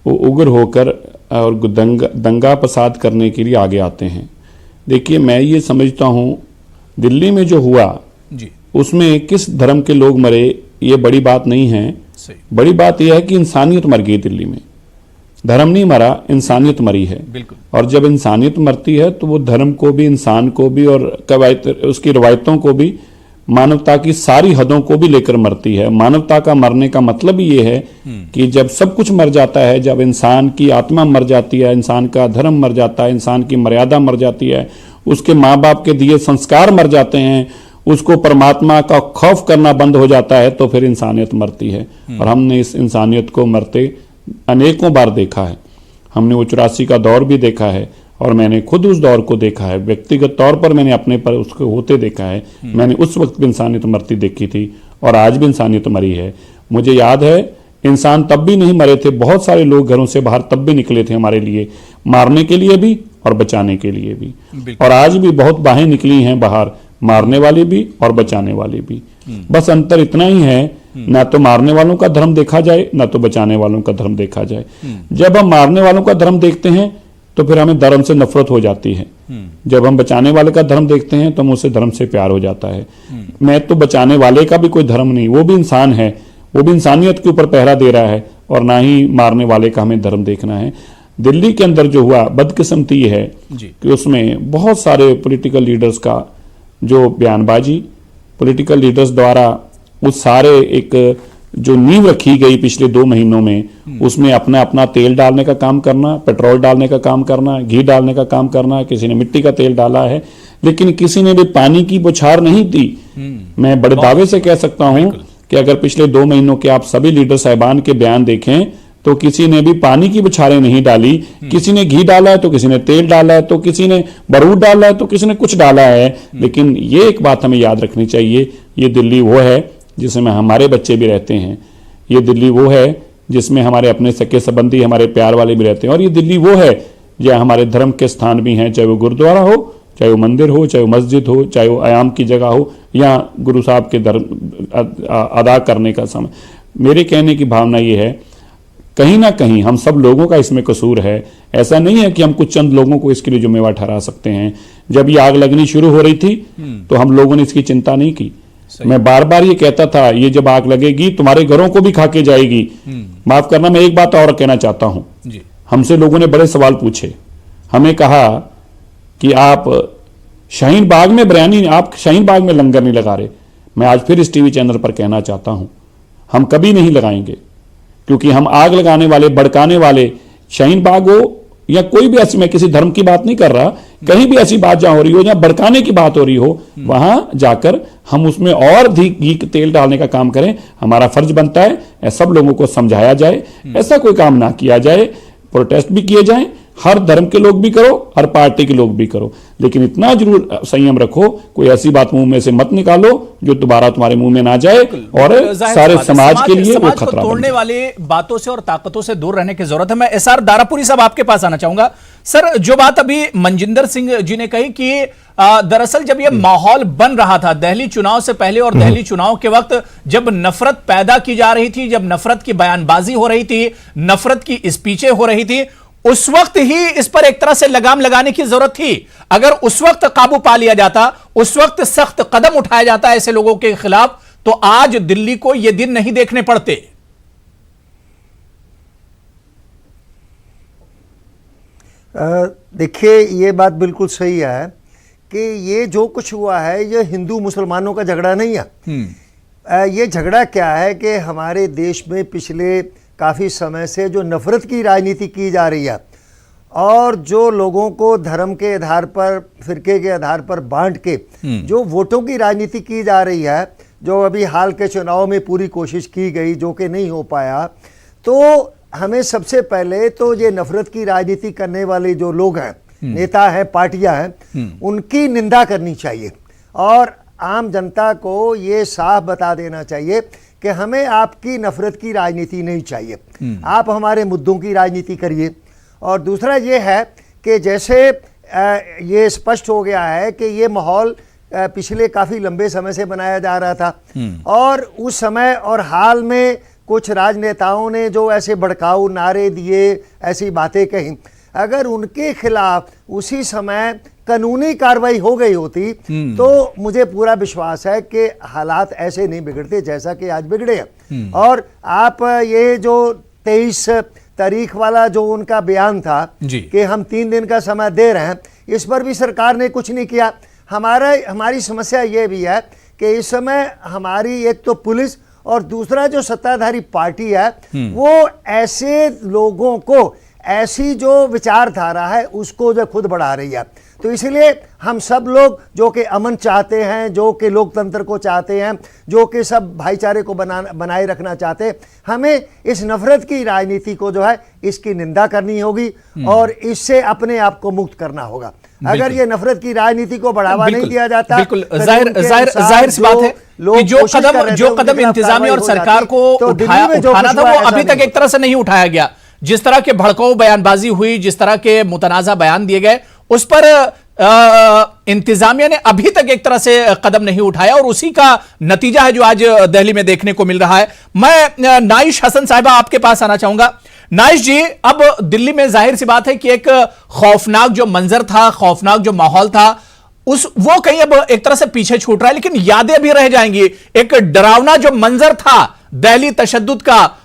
वो उग्र होकर और दंगा फसाद करने के लिए आगे आते हैं। देखिए, मैं ये समझता हूँ दिल्ली में जो हुआ जी, उसमें किस धर्म के लोग मरे ये बड़ी बात नहीं है। बड़ी बात यह है कि इंसानियत मर गई दिल्ली में। धर्म नहीं मरा, इंसानियत मरी है। और जब इंसानियत मरती है तो वो धर्म को भी, इंसान को भी और उसकी रवायतों को भी, मानवता की सारी हदों को भी लेकर मरती है। मानवता का मरने का मतलब ये है कि जब सब कुछ मर जाता है, जब इंसान की आत्मा मर जाती है, इंसान का धर्म मर जाता है, इंसान की मर्यादा मर जाती है, उसके माँ बाप के दिए संस्कार मर जाते हैं, उसको परमात्मा का खौफ करना बंद हो जाता है, तो फिर इंसानियत मरती है। और हमने इस इंसानियत को मरते अनेकों बार देखा है। हमने वो 84 का दौर भी देखा है और मैंने खुद उस दौर को देखा है। व्यक्तिगत तौर पर मैंने अपने पर उसको होते देखा है। मैंने उस वक्त भी इंसानियत मरती देखी थी और आज भी इंसानियत मरी है। मुझे याद है, इंसान तब भी नहीं मरे थे, बहुत सारे लोग घरों से बाहर तब भी निकले थे हमारे लिए, मारने के लिए भी और बचाने के लिए भी। और आज भी बहुत बाहें निकली हैं बाहर, मारने वाली भी और बचाने वाली भी। बस अंतर इतना ही है, ना तो मारने वालों का धर्म देखा जाए, ना तो बचाने वालों का धर्म देखा जाए। जब हम मारने वालों का धर्म देखते हैं तो फिर हमें धर्म से नफरत हो जाती है। जब हम बचाने वाले का धर्म देखते हैं तो मुझसे धर्म से प्यार हो जाता है। मैं तो बचाने वाले का भी कोई धर्म नहीं, वो भी इंसान है, वो भी इंसानियत के ऊपर पहरा दे रहा है, और ना ही मारने वाले का हमें धर्म देखना है। दिल्ली के अंदर जो हुआ, बदकिस्मती है कि उसमें बहुत सारे पॉलिटिकल लीडर्स का जो बयानबाजी, पॉलिटिकल लीडर्स द्वारा उस सारे एक जो नींव रखी गई पिछले 2 महीनों में, उसमें अपना अपना तेल डालने का काम करना, पेट्रोल डालने का काम करना, घी डालने का काम करना, किसी ने मिट्टी का तेल डाला है, लेकिन किसी ने भी पानी की बौछार नहीं दी। मैं बड़े दावे से कह सकता हूं कि अगर पिछले 2 महीनों के आप सभी लीडर साहिबान के बयान देखें तो किसी ने भी पानी की बौछारें नहीं डाली। किसी ने घी डाला है तो किसी ने तेल डाला है, तो किसी ने बारूद डाला है, तो किसी ने कुछ डाला है। लेकिन ये एक बात हमें याद रखनी चाहिए, ये दिल्ली वो है जिसमें हमारे बच्चे भी रहते हैं। ये दिल्ली वो है जिसमें हमारे अपने सगे संबंधी, हमारे प्यार वाले भी रहते हैं। और ये दिल्ली वो है जहाँ हमारे धर्म के स्थान भी हैं, चाहे वो गुरुद्वारा हो, चाहे वो मंदिर हो, चाहे वो मस्जिद हो, चाहे वो आयाम की जगह हो, या गुरु साहब के धर्म अदा करने का समय। मेरे कहने की भावना ये है, कहीं ना कहीं हम सब लोगों का इसमें कसूर है। ऐसा नहीं है कि हम कुछ चंद लोगों को इसके लिए जिम्मेवार ठहरा सकते हैं। जब ये आग लगनी शुरू हो रही थी तो हम लोगों ने इसकी चिंता नहीं की। मैं बार बार ये कहता था, ये जब आग लगेगी तुम्हारे घरों को भी खा के जाएगी। माफ करना, मैं एक बात और कहना चाहता हूं। हमसे लोगों ने बड़े सवाल पूछे, हमें कहा कि आप शाहीन बाग में बिरयानी, आप शाहीन बाग में लंगर नहीं लगा रहे। मैं आज फिर इस टीवी चैनल पर कहना चाहता हूं, हम कभी नहीं लगाएंगे, क्योंकि हम आग लगाने वाले, भड़काने वाले, शाहीन बाग हो या कोई भी ऐसी, मैं किसी धर्म की बात नहीं कर रहा, कहीं भी ऐसी बात जहां हो रही हो, जहां भड़काने की बात हो रही हो, वहां जाकर हम उसमें और घी तेल डालने का काम करें। हमारा फर्ज बनता है सब लोगों को समझाया जाए, ऐसा कोई काम ना किया जाए। प्रोटेस्ट भी किए जाएं, हर धर्म के लोग भी करो, हर पार्टी के लोग भी करो, लेकिन इतना जरूर संयम रखो, कोई ऐसी बात मुंह में से मत निकालो जो दोबारा तुम्हारे मुंह में ना जाए और सारे समाज के लिए वो खतरा तोड़ने वाली बातों से और ताकतों से दूर रहने की जरूरत है। मैं एसआर दारापुरी साहब आपके पास आना चाहूंगा। सर, जो बात अभी मनजिंदर सिंह जी ने कही कि दरअसल जब ये माहौल बन रहा था दिल्ली चुनाव से पहले और दिल्ली चुनाव के वक्त, जब नफरत पैदा की जा रही थी, जब नफरत की बयानबाजी हो रही थी, नफरत की स्पीचें हो रही थी, उस वक्त ही इस पर एक तरह से लगाम लगाने की जरूरत थी। अगर उस वक्त काबू पा लिया जाता, उस वक्त सख्त कदम उठाया जाता ऐसे लोगों के खिलाफ, तो आज दिल्ली को ये दिन नहीं देखने पड़ते। देखिए, ये बात बिल्कुल सही है कि ये जो कुछ हुआ है ये हिंदू मुसलमानों का झगड़ा नहीं है। ये झगड़ा क्या है कि हमारे देश में पिछले काफ़ी समय से जो नफ़रत की राजनीति की जा रही है और जो लोगों को धर्म के आधार पर, फिरके के आधार पर बांट के जो वोटों की राजनीति की जा रही है, जो अभी हाल के चुनाव में पूरी कोशिश की गई जो कि नहीं हो पाया, तो हमें सबसे पहले तो ये नफ़रत की राजनीति करने वाले जो लोग हैं, नेता हैं, पार्टियां हैं, उनकी निंदा करनी चाहिए और आम जनता को ये साफ बता देना चाहिए कि हमें आपकी नफरत की राजनीति नहीं चाहिए, आप हमारे मुद्दों की राजनीति करिए। और दूसरा ये है कि जैसे ये स्पष्ट हो गया है कि ये माहौल पिछले काफ़ी लंबे समय से बनाया जा रहा था और उस समय और हाल में कुछ राजनेताओं ने जो ऐसे भड़काऊ नारे दिए, ऐसी बातें कही, अगर उनके खिलाफ उसी समय कानूनी कार्रवाई हो गई होती तो मुझे पूरा विश्वास है कि हालात ऐसे नहीं बिगड़ते जैसा कि आज बिगड़े हैं। और आप ये जो 23 तारीख वाला जो उनका बयान था कि हम 3 दिन का समय दे रहे हैं, इस पर भी सरकार ने कुछ नहीं किया। हमारी समस्या ये भी है कि इस समय हमारी एक तो पुलिस और दूसरा जो सत्ताधारी पार्टी है वो ऐसे लोगों को, ऐसी जो विचारधारा है उसको जो खुद बढ़ा रही है। तो इसलिए हम सब लोग जो कि अमन चाहते हैं, जो कि लोकतंत्र को चाहते हैं, जो कि सब भाईचारे को बनाए रखना चाहते हैं, हमें इस नफरत की राजनीति को जो है इसकी निंदा करनी होगी और इससे अपने आप को मुक्त करना होगा। अगर ये नफरत की राजनीति को बढ़ावा नहीं दिया जाता, बिल्कुल जाहिर सी बात है कि जो कदम इंतजामिया और सरकार को उठाना था वो अभी तक एक तरह से नहीं उठाया गया। जिस तरह के भड़काऊ बयानबाजी हुई, जिस तरह के मुतनाज़ा बयान दिए गए, उस पर इंतजामिया ने अभी तक एक तरह से कदम नहीं उठाया और उसी का नतीजा है जो आज दिल्ली में देखने को मिल रहा है। मैं नाइश हसन साहिबा आपके पास आना चाहूंगा। नाइश जी, अब दिल्ली में जाहिर सी बात है कि एक खौफनाक जो मंजर था, खौफनाक जो माहौल था, वो कहीं अब एक तरह से पीछे छूट रहा है, लेकिन यादें भी रह जाएंगी। एक डरावना जो मंजर था दिल्ली तशद्दुद का,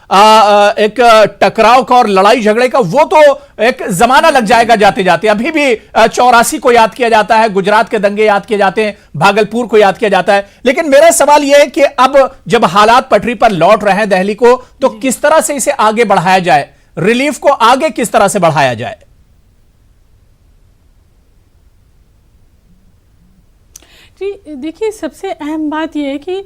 एक टकराव का और लड़ाई झगड़े का, वो तो एक जमाना लग जाएगा जाते जाते। अभी भी 84 को याद किया जाता है, गुजरात के दंगे याद किए जाते हैं, भागलपुर को याद किया जाता है। लेकिन मेरा सवाल यह है कि अब जब हालात पटरी पर लौट रहे हैं दिल्ली को, तो किस तरह से इसे आगे बढ़ाया जाए, रिलीफ को आगे किस तरह से बढ़ाया जाए? जी देखिए, सबसे अहम बात यह है कि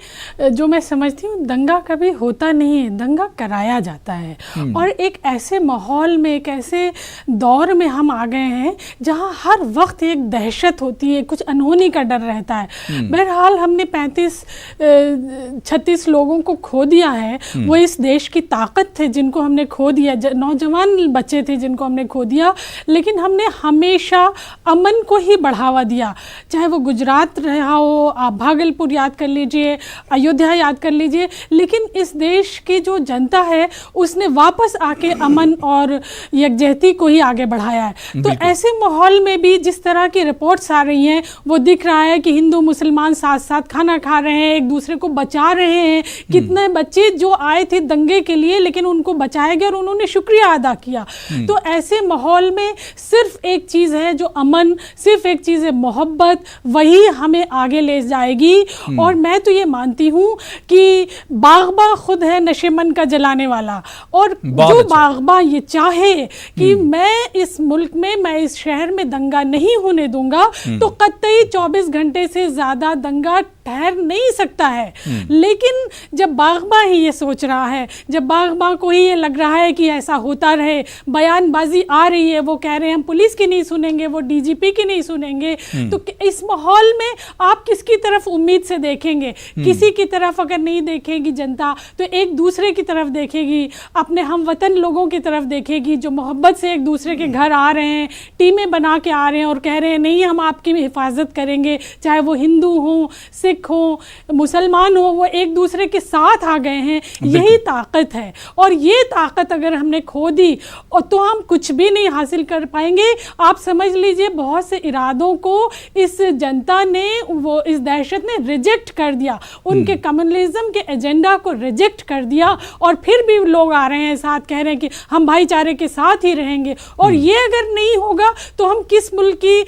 जो मैं समझती हूँ, दंगा कभी होता नहीं है, दंगा कराया जाता है। और एक ऐसे माहौल में, एक ऐसे दौर में हम आ गए हैं जहाँ हर वक्त एक दहशत होती है, कुछ अनहोनी का डर रहता है। बहरहाल हमने 35-36 लोगों को खो दिया है, वो इस देश की ताकत थे जिनको हमने खो दिया, नौजवान बच्चे थे जिनको हमने खो दिया, लेकिन हमने हमेशा अमन को ही बढ़ावा दिया, चाहे वो गुजरात रहा रहा हो, आप भागलपुर याद कर लीजिए, अयोध्या याद कर लीजिए, लेकिन इस देश की जो जनता है उसने वापस आके अमन और यकजहती को ही आगे बढ़ाया है। तो ऐसे माहौल में भी जिस तरह की रिपोर्ट्स आ रही हैं वो दिख रहा है कि हिंदू मुसलमान साथ साथ खाना खा रहे हैं, एक दूसरे को बचा रहे हैं। कितने बच्चे जो आए थे दंगे के लिए लेकिन उनको बचाया गया और उन्होंने शुक्रिया अदा किया। तो ऐसे माहौल में सिर्फ एक चीज़ है जो अमन, सिर्फ एक चीज़ है मोहब्बत, वही हमें आगे ले जाएगी। और मैं तो ये मानती हूँ कि बागबा खुद है नशेमन का जलाने वाला, और जो बागबा ये चाहे कि मैं इस मुल्क में, मैं इस शहर में दंगा नहीं होने दूंगा, तो कतई 24 घंटे से ज़्यादा दंगा ठहर नहीं सकता है। लेकिन जब बागबा ही ये सोच रहा है, जब बागबा को ही ये लग रहा है कि ऐसा होता रहे, बयानबाजी आ रही है, वो कह रहे हैं हम पुलिस की नहीं सुनेंगे, वो डीजीपी की नहीं सुनेंगे, तो इस माहौल में आप किसकी तरफ उम्मीद से देखेंगे? किसी की तरफ अगर नहीं देखेगी जनता तो एक दूसरे की तरफ देखेगी, अपने हमवतन लोगों की तरफ देखेगी जो मोहब्बत से एक दूसरे के घर आ रहे हैं, टीमें बना के आ रहे हैं और कह रहे हैं नहीं हम आपकी हिफाजत करेंगे, चाहे वो हिंदू हों, सिख हो, मुसलमान हो, वो एक दूसरे के साथ आ गए हैं। यही ताकत है, और ये ताकत अगर हमने खो दी और तो हम कुछ भी नहीं हासिल कर पाएंगे। आप समझ लीजिए बहुत से इरादों को इस जनता ने, वो इस दहशत ने रिजेक्ट कर दिया, उनके कम्युनलिज्म के एजेंडा को रिजेक्ट कर दिया, और फिर भी लोग आ रहे हैं साथ, कह रहे हैं कि हम भाईचारे के साथ ही रहेंगे। और ये अगर नहीं होगा तो हम किस मुल्क की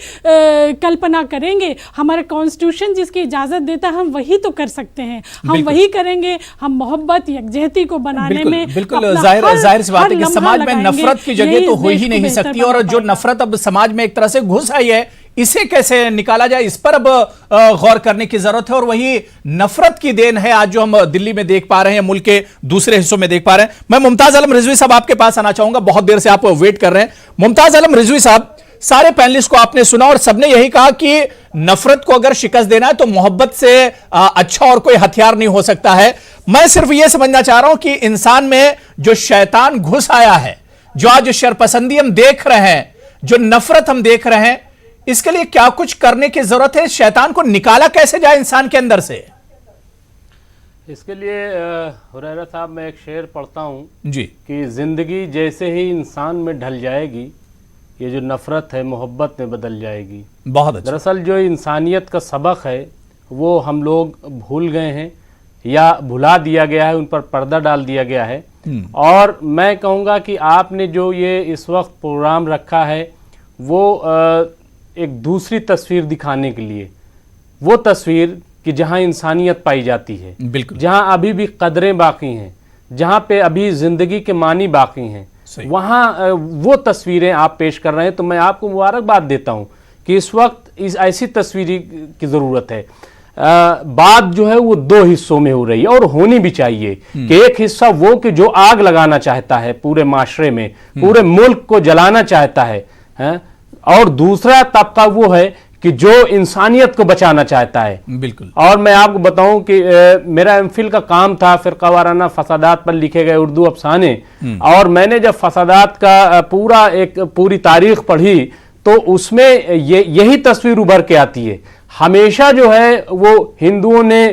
कल्पना करेंगे? हमारा कॉन्स्टिट्यूशन जिसकी इजाज़त देता है हम वही तो कर सकते हैं, हम वही करेंगे। हम मोहब्बत यकजहती को बनाने में बिल्कुल जाहिर सी बात है कि समाज में नफरत की जगह तो हो ही नहीं सकती, और जो नफरत अब समाज में एक तरह से घुस आई है, इसे कैसे निकाला जाए, इस पर अब गौर करने की जरूरत है। और वही नफरत की देन है आज जो हम दिल्ली में देख पा रहे हैं, मुल्क के दूसरे हिस्सों में देख पा रहे हैं। मैं मुमताज आलम रिजवी साहब आपके पास आना चाहूंगा, बहुत देर से आप वेट कर रहे हैं। मुमताज आलम रिजवी साहब, सारे पैनलिस्ट को आपने सुना और सबने यही कहा कि नफरत को अगर शिकस्त देना है तो मोहब्बत से अच्छा और कोई हथियार नहीं हो सकता है। मैं सिर्फ यह समझना चाह रहा हूं कि इंसान में जो शैतान घुस आया है, जो आज शरपसंदी हम देख रहे हैं, जो नफरत हम देख रहे हैं, इसके लिए क्या कुछ करने की जरूरत है? शैतान को निकाला कैसे जाए इंसान के अंदर से? इसके लिए हुरैरा साहब मैं एक शेर पढ़ता हूं जी कि जिंदगी जैसे ही इंसान में ढल जाएगी, ये जो नफरत है मोहब्बत में बदल जाएगी। बहुत अच्छा। दरअसल जो इंसानियत का सबक है वो हम लोग भूल गए हैं या भुला दिया गया है, उन पर पर्दा डाल दिया गया है। और मैं कहूँगा कि आपने जो ये इस वक्त प्रोग्राम रखा है वो एक दूसरी तस्वीर दिखाने के लिए, वो तस्वीर कि जहाँ इंसानियत पाई जाती है, बिल्कुल, जहाँ अभी भी कदरें बाकी हैं, जहाँ पे अभी ज़िंदगी के मानी बाकी हैं, वहाँ वो तस्वीरें आप पेश कर रहे हैं। तो मैं आपको मुबारकबाद देता हूँ कि इस वक्त इस ऐसी तस्वीर की ज़रूरत है। बात जो है वो दो हिस्सों में हो रही है और होनी भी चाहिए कि एक हिस्सा वो कि जो आग लगाना चाहता है पूरे माशरे में, पूरे मुल्क को जलाना चाहता है, और दूसरा तबका वो है कि जो इंसानियत को बचाना चाहता है। बिल्कुल। और मैं आपको बताऊं कि मेरा एमफिल का काम था फिरका वाराना फसादात पर लिखे गए उर्दू अफसाने, और मैंने जब फसादात का पूरी तारीख पढ़ी तो उसमें यही तस्वीर उभर के आती है। हमेशा जो है वो हिंदुओं ने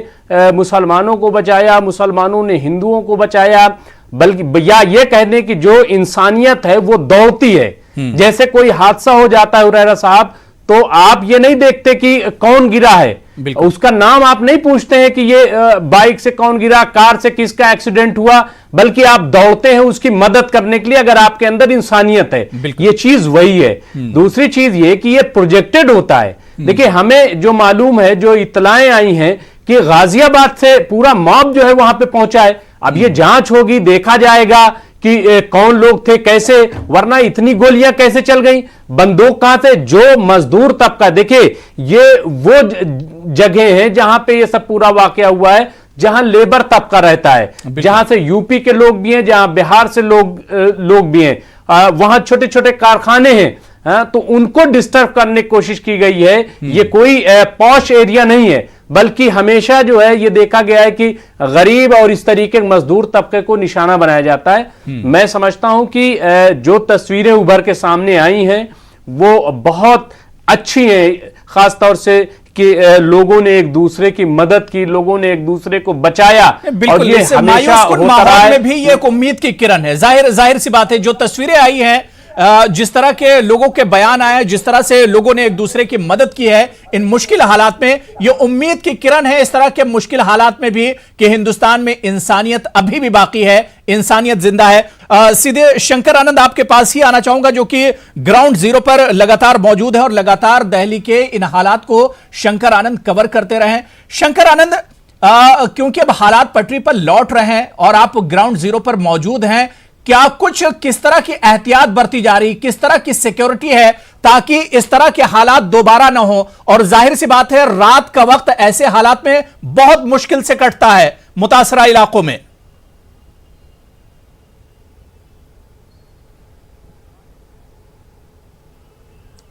मुसलमानों को बचाया, मुसलमानों ने हिंदुओं को बचाया, बल्कि या ये कहने की जो इंसानियत है वो दौड़ती है। जैसे कोई हादसा हो जाता है हुरैरा साहब, तो आप ये नहीं देखते कि कौन गिरा है, उसका नाम आप नहीं पूछते हैं कि ये बाइक से कौन गिरा, कार से किसका एक्सीडेंट हुआ, बल्कि आप दौड़ते हैं उसकी मदद करने के लिए अगर आपके अंदर इंसानियत है। ये चीज वही है। दूसरी चीज ये कि ये प्रोजेक्टेड होता है। देखिए हमें जो मालूम है, जो इत्तलाएं आई हैं कि गाजियाबाद से पूरा मॉब जो है वहां पे पहुंचा है। अब ये जांच होगी, देखा जाएगा कि कौन लोग थे, कैसे, वरना इतनी गोलियां कैसे चल गई, बंदूक कहां से? जो मजदूर तबका, देखिए ये वो जगह है जहां पे ये सब पूरा वाकया हुआ है, जहां लेबर तबका रहता है, जहां से यूपी के लोग भी हैं, जहां बिहार से लोग भी हैं, वहां छोटे छोटे कारखाने हैं, तो उनको डिस्टर्ब करने की कोशिश की गई है। ये कोई पॉश एरिया नहीं है, बल्कि हमेशा जो है ये देखा गया है कि गरीब और इस तरीके के मजदूर तबके को निशाना बनाया जाता है। मैं समझता हूं कि जो तस्वीरें उभर के सामने आई हैं वो बहुत अच्छी हैं, खासतौर से कि लोगों ने एक दूसरे की मदद की, लोगों ने एक दूसरे को बचाया, और ये हमेशा होता रहा है। में भी ये एक उम्मीद की किरण है। जाहिर सी बात है, जो तस्वीरें आई हैं, जिस तरह के लोगों के बयान आए, जिस तरह से लोगों ने एक दूसरे की मदद की है इन मुश्किल हालात में, ये उम्मीद की किरण है इस तरह के मुश्किल हालात में भी कि हिंदुस्तान में इंसानियत अभी भी बाकी है, इंसानियत जिंदा है। सीधे शंकर आनंद आपके पास ही आना चाहूंगा, जो कि ग्राउंड जीरो पर लगातार मौजूद है और लगातार दिल्ली के इन हालात को शंकर आनंद कवर करते रहे। शंकर आनंद, क्योंकि अब हालात पटरी पर लौट रहे हैं और आप ग्राउंड जीरो पर मौजूद हैं, क्या कुछ किस तरह की एहतियात बरती जा रही, किस तरह की सिक्योरिटी है ताकि इस तरह के हालात दोबारा ना हो? और जाहिर सी बात है, रात का वक्त ऐसे हालात में बहुत मुश्किल से कटता है मुतासरा इलाकों में।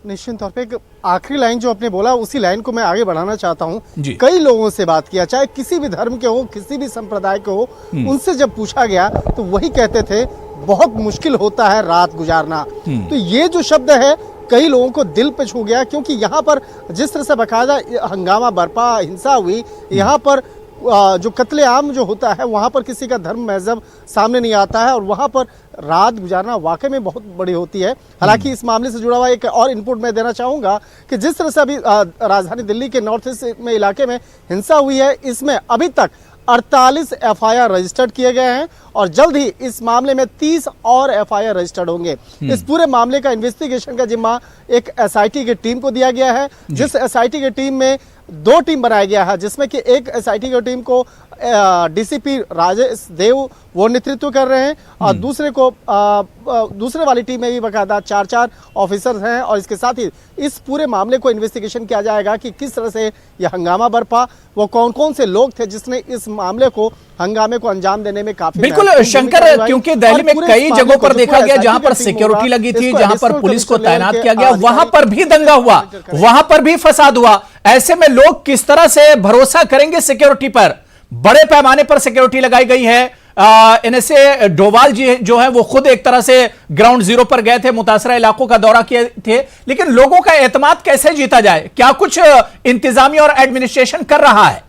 निश्चित तौर पे एक आखिरी लाइन जो आपने बोला, उसी लाइन को मैं आगे बढ़ाना चाहता हूँ। कई लोगों से बात किया, चाहे किसी भी धर्म के हो, किसी भी संप्रदाय के हो, उनसे जब पूछा गया तो वही कहते थे बहुत मुश्किल होता है रात गुजारना। तो ये जो शब्द है कई लोगों को दिल पे छू गया, क्योंकि यहाँ पर जिस तरह से बाकायदा हंगामा बरपा, हिंसा हुई, यहाँ पर जो कत्लेआम जो होता है वहाँ पर किसी का धर्म मजहब सामने नहीं आता है और वहाँ पर रात गुजारना वाकई में बहुत बड़ी होती है। हालांकि इस मामले से जुड़ा हुआ एक और इनपुट मैं देना चाहूँगा कि जिस तरह से अभी राजधानी दिल्ली के नॉर्थ ईस्ट में इलाके में हिंसा हुई है, इसमें अभी तक 48 एफआईआर रजिस्टर्ड किए गए हैं और जल्द ही इस मामले में 30 और एफआईआर रजिस्टर्ड होंगे। इस पूरे मामले का इन्वेस्टिगेशन का जिम्मा एक एसआईटी की टीम को दिया गया है, जिस एसआईटी की टीम में 2 टीम बनाया गया है, जिसमें कि एक एसआईटी की टीम को डीसीपी राजेश देव वो नेतृत्व कर रहे हैं और दूसरे वाली टीम में भी बाकायदा 4 ऑफिसर्स हैं और इसके साथ ही इस पूरे मामले को इन्वेस्टिगेशन किया जाएगा कि किस तरह से यह हंगामा बरपा, वो कौन कौन से लोग थे जिसने इस मामले को हंगामे को अंजाम देने में काफी बिल्कुल शंकर, क्योंकि दिल्ली में कई जगहों पर देखा गया जहां पर सिक्योरिटी लगी थी, जहां पर पुलिस को तैनात किया गया, वहां पर भी दंगा हुआ, वहां पर भी फसाद हुआ। ऐसे में लोग किस तरह से भरोसा करेंगे सिक्योरिटी पर? बड़े पैमाने पर सिक्योरिटी लगाई गई है। एनएसए डोवाल जी जो है वो खुद एक तरह से ग्राउंड जीरो पर गए थे, मुतासरा इलाकों का दौरा किए थे, लेकिन लोगों का एतमाद कैसे जीता जाए? क्या कुछ इंतजामिया और एडमिनिस्ट्रेशन कर रहा है?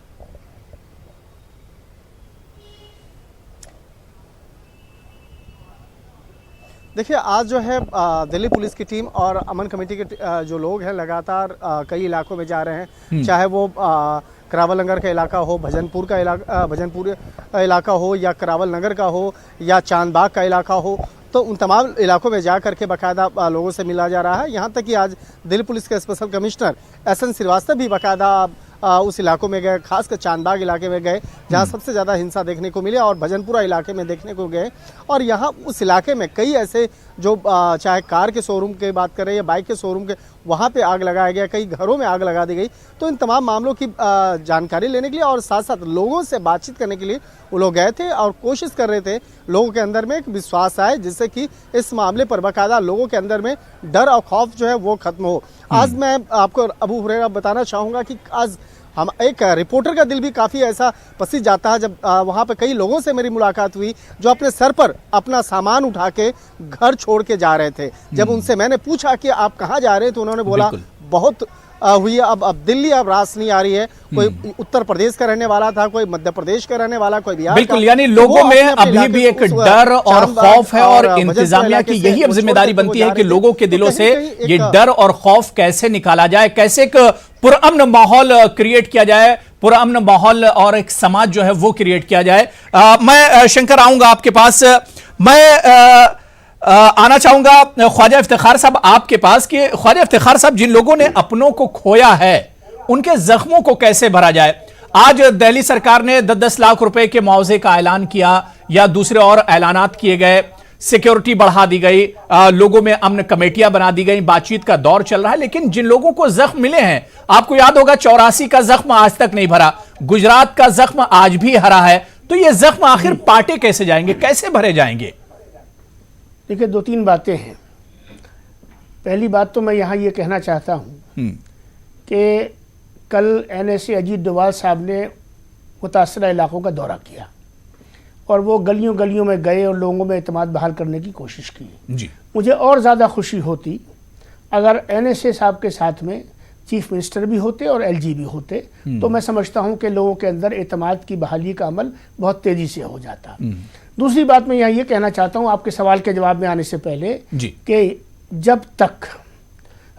देखिए, आज जो है दिल्ली पुलिस की टीम और अमन कमेटी के जो लोग हैं लगातार कई इलाकों में जा रहे हैं, चाहे वो करावल नगर का इलाका हो, भजनपुर इलाका हो या करावल नगर का हो या चांदबाग का इलाका हो, तो उन तमाम इलाकों में जा करके बाकायदा लोगों से मिला जा रहा है। यहाँ तक कि आज दिल्ली पुलिस के स्पेशल कमिश्नर एसएन श्रीवास्तव भी बाकायदा उस इलाकों में गए, खासकर चांदबाग इलाके में गए जहाँ सबसे ज़्यादा हिंसा देखने को मिली और भजनपुरा इलाके में देखने को गए। और यहाँ उस इलाके में कई ऐसे जो चाहे कार के शोरूम की बात करें या बाइक के शोरूम के, वहाँ पे आग लगाया गया, कई घरों में आग लगा दी गई। तो इन तमाम मामलों की जानकारी लेने के लिए और साथ साथ लोगों से बातचीत करने के लिए वो लोग गए थे और कोशिश कर रहे थे लोगों के अंदर में एक विश्वास आए, जिससे कि इस मामले पर बाकायदा लोगों के अंदर में डर और खौफ जो है वो खत्म हो। आज मैं आपको अबू हुरैरा बताना चाहूँगा कि आज हम एक रिपोर्टर का दिल भी काफ़ी ऐसा पसीज जाता है जब वहाँ पे कई लोगों से मेरी मुलाकात हुई जो अपने सर पर अपना सामान उठा के घर छोड़ के जा रहे थे। जब उनसे मैंने पूछा कि आप कहाँ जा रहे हैं तो उन्होंने बोला बहुत हुई है, अब दिल्ली अब रास नहीं आ रही है। कोई उत्तर प्रदेश का रहने वाला था, कोई मध्य प्रदेश का रहने वाला, कोई बिहार। बिल्कुल, यानी लोगों में अभी भी एक डर और खौफ है और इंतजामिया की यही अब जिम्मेदारी बनती है कि लोगों के दिलों से ये डर और खौफ कैसे निकाला जाए, कैसे एक पुरअमन माहौल क्रिएट किया जाए, पुरअमन माहौल और एक समाज जो है वो क्रिएट किया जाए। मैं शंकर आऊंगा आपके पास, मैं आना चाहूंगा ख्वाजा इफ्तिखार साहब आपके पास कि ख्वाजा इफ्तिखार साहब, जिन लोगों ने अपनों को खोया है उनके जख्मों को कैसे भरा जाए? आज दिल्ली सरकार ने 10-10 लाख रुपए के मुआवजे का ऐलान किया या दूसरे और ऐलानात किए गए, सिक्योरिटी बढ़ा दी गई, लोगों में अमन कमेटियां बना दी गई, बातचीत का दौर चल रहा है, लेकिन जिन लोगों को जख्म मिले हैं, आपको याद होगा 84 का जख्म आज तक नहीं भरा, गुजरात का जख्म आज भी हरा है, तो ये जख्म आखिर पाटे कैसे जाएंगे, कैसे भरे जाएंगे? देखिए, 2-3 बातें हैं। पहली बात तो मैं यहाँ ये कहना चाहता हूँ कि कल एनएसए अजीत डोभाल साहब ने मुतासरा इलाकों का दौरा किया और वो गलियों गलियों में गए और लोगों में एतमाद बहाल करने की कोशिश की जी। मुझे और ज़्यादा खुशी होती अगर एनएसए साहब के साथ में चीफ मिनिस्टर भी होते और एलजी भी होते तो मैं समझता हूं कि लोगों के अंदर एतमाद की बहाली का अमल बहुत तेजी से हो जाता। दूसरी बात मैं यहाँ ये कहना चाहता हूं आपके सवाल के जवाब में आने से पहले कि जब तक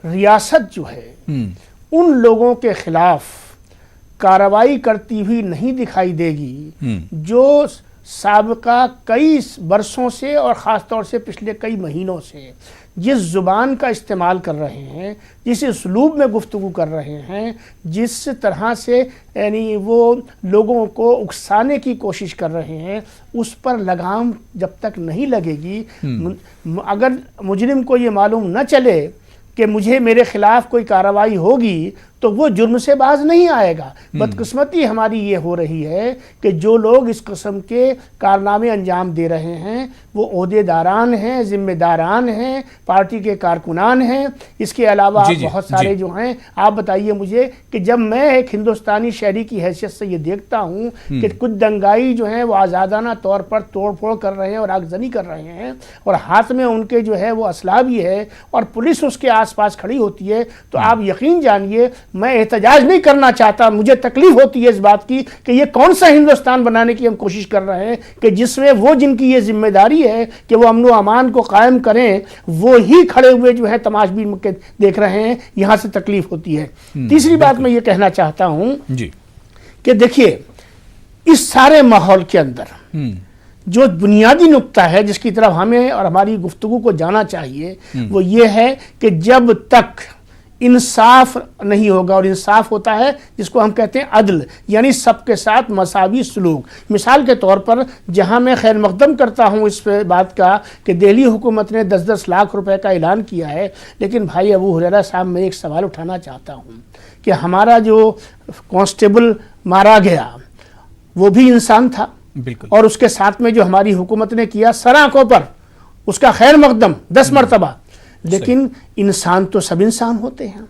रियासत जो है उन लोगों के खिलाफ कार्रवाई करती हुई नहीं दिखाई देगी जो साबिका कई बरसों से और ख़ास तौर से पिछले कई महीनों से जिस ज़ुबान का इस्तेमाल कर रहे हैं, जिस उसलूब में गुफ्तगू कर रहे हैं, जिस तरह से यानी वो लोगों को उकसाने की कोशिश कर रहे हैं, उस पर लगाम जब तक नहीं लगेगी, अगर मुजरिम को ये मालूम न चले कि मुझे मेरे खिलाफ कोई कार्रवाई होगी तो वो जुर्म से बाज नहीं आएगा। बदकिस्मती हमारी ये हो रही है कि जो लोग इस किस्म के कारनामे अंजाम दे रहे हैं वो ओहदेदारान हैं, जिम्मेदारान हैं, पार्टी के कारकुनान हैं। इसके अलावा बहुत सारे जो हैं, आप बताइए मुझे कि जब मैं एक हिंदुस्तानी शहरी की हैसियत से ये देखता हूँ कि कुछ दंगाई जो हैं वो आज़ादाना तौर पर तोड़ फोड़ कर रहे हैं और आगजनी कर रहे हैं और हाथ में उनके जो है वो असलाह भी है और पुलिस उसके आसपास खड़ी होती है, तो आप यकीन जानिए मैं एहतजाज नहीं करना चाहता, मुझे तकलीफ होती है इस बात की कि ये कौन सा हिंदुस्तान बनाने की हम कोशिश कर रहे हैं कि जिसमें वो जिनकी ये जिम्मेदारी है कि वो अमन व अमान को कायम करें, वो ही खड़े हुए जो है तमाशबीन के देख रहे हैं। यहां से तकलीफ होती है। तीसरी बात मैं ये कहना चाहता हूं कि देखिए इस सारे माहौल के अंदर जो बुनियादी नुक्ता है जिसकी तरफ हमें और हमारी गुफ्तगू को जाना चाहिए वो ये है कि जब तक इंसाफ नहीं होगा, और इंसाफ होता है जिसको हम कहते हैं अदल, यानी सबके साथ मसावी सलूक। मिसाल के तौर पर जहां मैं खैर मकदम करता हूं इस बात का कि दिल्ली हुकूमत ने 10-10 लाख रुपए का ऐलान किया है, लेकिन भाई अबू हुरैरा साहब मैं एक सवाल उठाना चाहता हूं कि हमारा जो कांस्टेबल मारा गया वो भी इंसान था, और उसके साथ में जो हमारी हुकूमत ने किया सर आंखों पर उसका खैर मकदम 10 मरतबा, लेकिन इंसान तो सब इंसान होते हैं।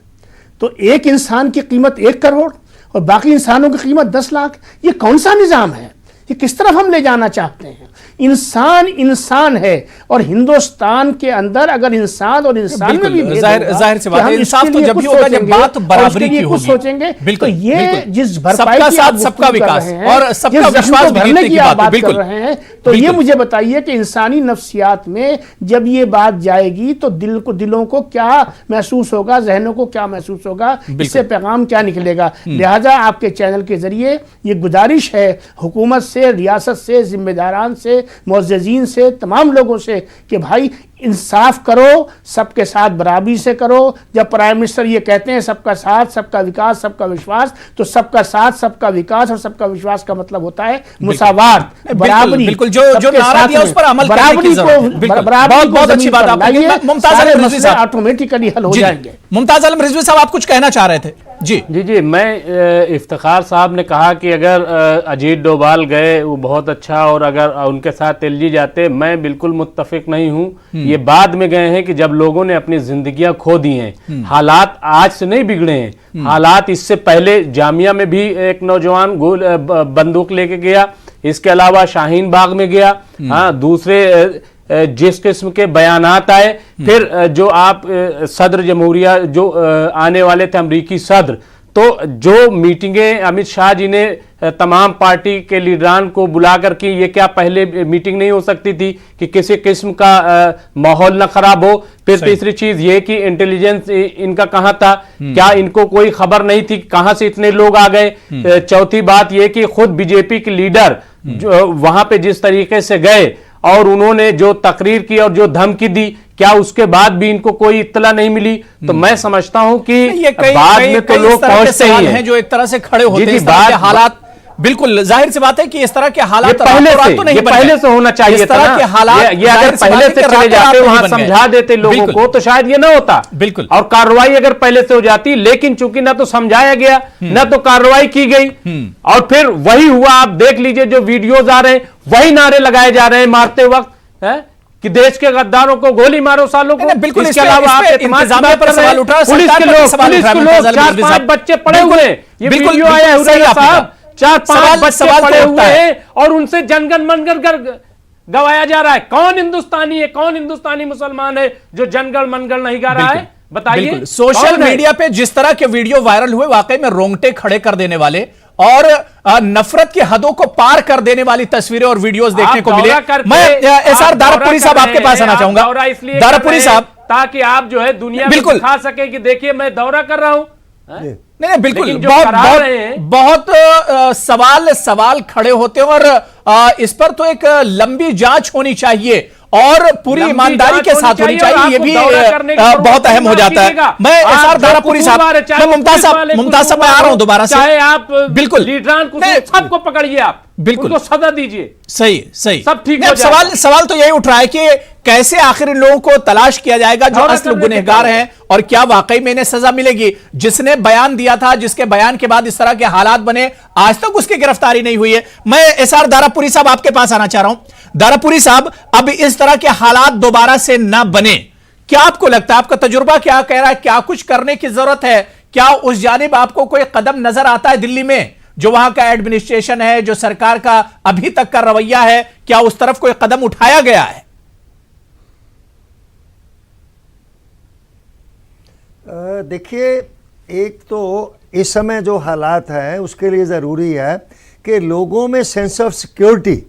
तो एक इंसान की कीमत 1 करोड़ और बाकी इंसानों की कीमत 10 लाख, ये कौन सा निज़ाम है? ये किस तरफ हम ले जाना चाहते हैं? इंसान इंसान है, और हिंदुस्तान के अंदर अगर इंसान और इंसान में भी जाहिर सी बात है इंसाफ तो जब भी होगा जब बात बराबरी की होगी। सोचेंगे तो ये जिस सबका साथ सबका विकास और सबका विश्वास भरने की आप बात कर रहे हैं, तो ये मुझे बताइए कि इंसानी नफ्सियात में जब ये बात जाएगी तो दिलों को क्या महसूस होगा, जहनों को क्या महसूस होगा, इससे पैगाम क्या निकलेगा? लिहाजा आपके चैनल के जरिए ये गुजारिश है हुकूमत से, रियासत से, जिम्मेदारान से, मुअज़्ज़िज़ीन से, तमाम लोगों से कि भाई इंसाफ करो, सबके साथ बराबरी से करो। जब प्राइम मिनिस्टर ये कहते हैं सबका साथ सबका विकास सबका विश्वास, तो सबका साथ सबका विकास और सबका विश्वास का मतलब होता है मुसावात, बराबरी। बिल्कुल जो नारा दिया उस पर अमल करने की जरूरत है। बहुत अच्छी बात आपने कही। मुमताज आलम रिजवी साहब ऑटोमेटिकली हल हो जाएंगे। मुमताज आलम रिजवी साहब आप कुछ कहना चाह रहे थे? जी मैं इफ्तिखार साहब ने कहा कि अगर अजीत डोभाल गए वो बहुत अच्छा, और अगर उनके साथ एलजी जाते, मैं बिल्कुल मुत्तफिक नहीं हूँ। ये बाद में गए हैं कि जब लोगों ने अपनी जिंदगियां खो दी हैं। हालात आज से नहीं बिगड़े हैं, हालात इससे पहले जामिया में भी एक नौजवान बंदूक लेके गया, इसके अलावा शाहीन बाग में गया। हाँ, दूसरे जिस किस्म के बयानात आए, फिर जो आप सदर जमहूरिया जो आने वाले थे अमरीकी सदर, तो जो मीटिंगें अमित शाह जी ने तमाम पार्टी के लीडरान को बुलाकर की, ये क्या पहले मीटिंग नहीं हो सकती थी कि किसी किस्म का माहौल न खराब हो? फिर तीसरी चीज ये कि इंटेलिजेंस इनका कहां था, क्या इनको कोई खबर नहीं थी कहां से इतने लोग आ गए? चौथी बात ये कि खुद बीजेपी के लीडर जो वहां पे जिस तरीके से गए और उन्होंने जो तकरीर की और जो धमकी दी, क्या उसके बाद भी इनको कोई इत्तला नहीं मिली? तो मैं समझता हूं कि बाद में तो लोग पहुंचते ही हैं जो एक तरह से खड़े होते हैं। इस तरह के हालात बिल्कुल जाहिर सी बात है कि इस तरह के हालात पहले से होना चाहिए था ना। ये अगर पहले से चले जाते, वहां समझा देते लोगों को, तो शायद ये ना होता। बिल्कुल, और कार्रवाई अगर पहले से हो जाती, लेकिन चूंकि ना तो समझाया गया ना तो कार्रवाई की गई, और फिर वही हुआ। आप देख लीजिए जो वीडियोज आ रहे हैं, वही नारे लगाए जा रहे हैं मारते वक्त है कि देश के गद्दारों को गोली मारो सालों को। बिल्कुल, इसके अलावा आप इंतजामिया पर सवाल उठा, पुलिस के लोग 4-5 बच्चे पड़े हुए हैं। ये वीडियो आया है साहब, 4-5 बच्चे पड़े हुए हैं और उनसे जनगण मनगण कर गवाया जा रहा है। कौन हिंदुस्तानी है, कौन हिंदुस्तानी मुसलमान है जो जनगण मनगण नहीं गा रहा है? बताइए। सोशल मीडिया पे जिस तरह के वीडियो वायरल हुए, वाकई में रोंगटे खड़े कर देने वाले और नफरत की हदों को पार कर देने वाली तस्वीरें और वीडियोस देखने को मिले। मैं एसआर दारापुरी साहब आपके पास आना चाहूंगा। दारापुरी साहब, ताकि आप जो है दुनिया में दिखा सके कि देखिए मैं दौरा कर रहा हूं। नहीं बिल्कुल, बहुत सवाल खड़े होते हैं और इस पर तो एक लंबी जांच होनी चाहिए और पूरी ईमानदारी के साथ होनी चाहिए। ये भी बहुत अहम हो जाता है। मैं एसआर दारापुरी साहब, मैं मुमताज साहब मैं आ रहा हूं दोबारा से। चाहे आप बिल्कुल लीडरान सबको पकड़िए, आप बिल्कुल सजा दीजिए। सही सब ठीक हो जाएगा। सवाल तो यही उठ रहा है कि कैसे आखिर इन लोगों को तलाश किया जाएगा जो असल गुनहगार हैं, और क्या वाकई में इन्हें सजा मिलेगी। जिसने बयान दिया था, जिसके बयान के बाद इस तरह के हालात बने, आज तक उसकी गिरफ्तारी नहीं हुई है। मैं एसआर दारापुरी साहब आपके पास आना चाह रहा हूं। दारापुरी साहब, अब इस तरह के हालात दोबारा से ना बने, क्या आपको लगता है, आपका तजुर्बा क्या कह रहा है, क्या कुछ करने की जरूरत है? क्या उस जानिब आपको कोई कदम नजर आता है दिल्ली में, जो वहां का एडमिनिस्ट्रेशन है, जो सरकार का अभी तक का रवैया है, क्या उस तरफ कोई कदम उठाया गया है? देखिए, एक तो इस समय जो हालात हैं उसके लिए ज़रूरी है कि लोगों में सेंस ऑफ सिक्योरिटी,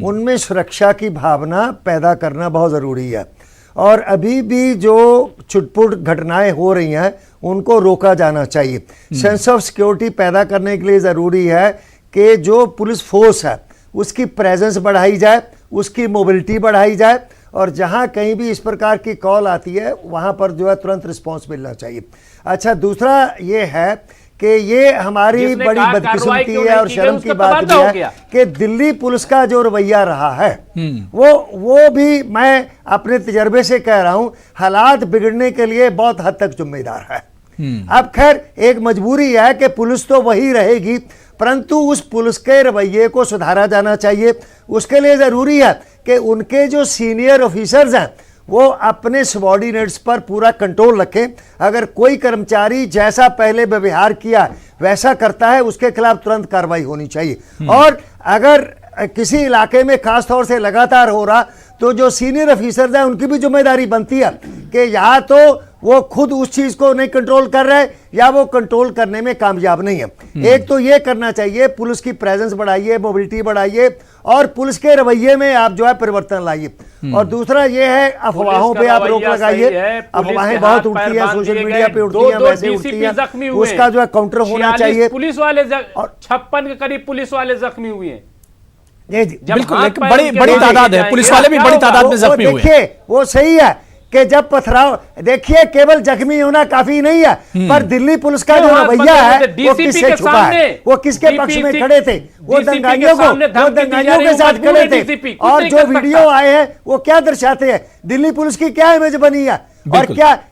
उनमें सुरक्षा की भावना पैदा करना बहुत ज़रूरी है। और अभी भी जो छुटपुट घटनाएं हो रही हैं उनको रोका जाना चाहिए। सेंस ऑफ सिक्योरिटी पैदा करने के लिए ज़रूरी है कि जो पुलिस फोर्स है उसकी प्रेजेंस बढ़ाई जाए, उसकी मोबिलिटी बढ़ाई जाए, और जहां कहीं भी इस प्रकार की कॉल आती है वहां पर जो है तुरंत रिस्पांस मिलना चाहिए। अच्छा, दूसरा ये है कि ये हमारी बड़ी बदकिस्मती है और शर्म की बात भी है कि दिल्ली पुलिस का जो रवैया रहा है वो भी मैं अपने तजर्बे से कह रहा हूं, हालात बिगड़ने के लिए बहुत हद तक जिम्मेदार है। अब खैर एक मजबूरी है कि पुलिस तो वही रहेगी, परंतु उस पुलिस के रवैये को सुधारा जाना चाहिए। उसके लिए ज़रूरी है कि उनके जो सीनियर ऑफिसर्स हैं वो अपने सबॉर्डिनेट्स पर पूरा कंट्रोल रखें। अगर कोई कर्मचारी जैसा पहले व्यवहार किया वैसा करता है, उसके खिलाफ तुरंत कार्रवाई होनी चाहिए। और अगर किसी इलाके में खास तौर से लगातार हो रहा, तो जो सीनियर ऑफिसर्स हैं उनकी भी जिम्मेदारी बनती है कि या तो वो खुद उस चीज को नहीं कंट्रोल कर रहे या वो कंट्रोल करने में कामयाब नहीं है। एक तो ये करना चाहिए, पुलिस की प्रेजेंस बढ़ाइए, मोबिलिटी बढ़ाइए और पुलिस के रवैये में आप जो है परिवर्तन लाइए। और दूसरा ये है, अफवाहों पे आप रोक लगाइए। अफवाहें बहुत उठती है, सोशल मीडिया पे उठती है, वैसे उठती है, उसका जो है काउंटर होना चाहिए। पुलिस वाले 56 के करीब पुलिस वाले जख्मी हुए हैं। बिल्कुल, एक बड़ी तादाद है, पुलिस वाले भी बड़ी तादाद में जख्मी हुए। देखिए, वो सही है कि जब पथराव, देखिए केवल जख्मी होना काफी नहीं है, पर दिल्ली पुलिस का जो रवैया है वो किससे छुपा है, वो किसके पक्ष में खड़े थे, वो दंगाइयों के साथ खड़े थे। और जो वीडियो आए हैं वो क्या दर्शाते हैं, दिल्ली पुलिस की क्या इमेज बनी है, और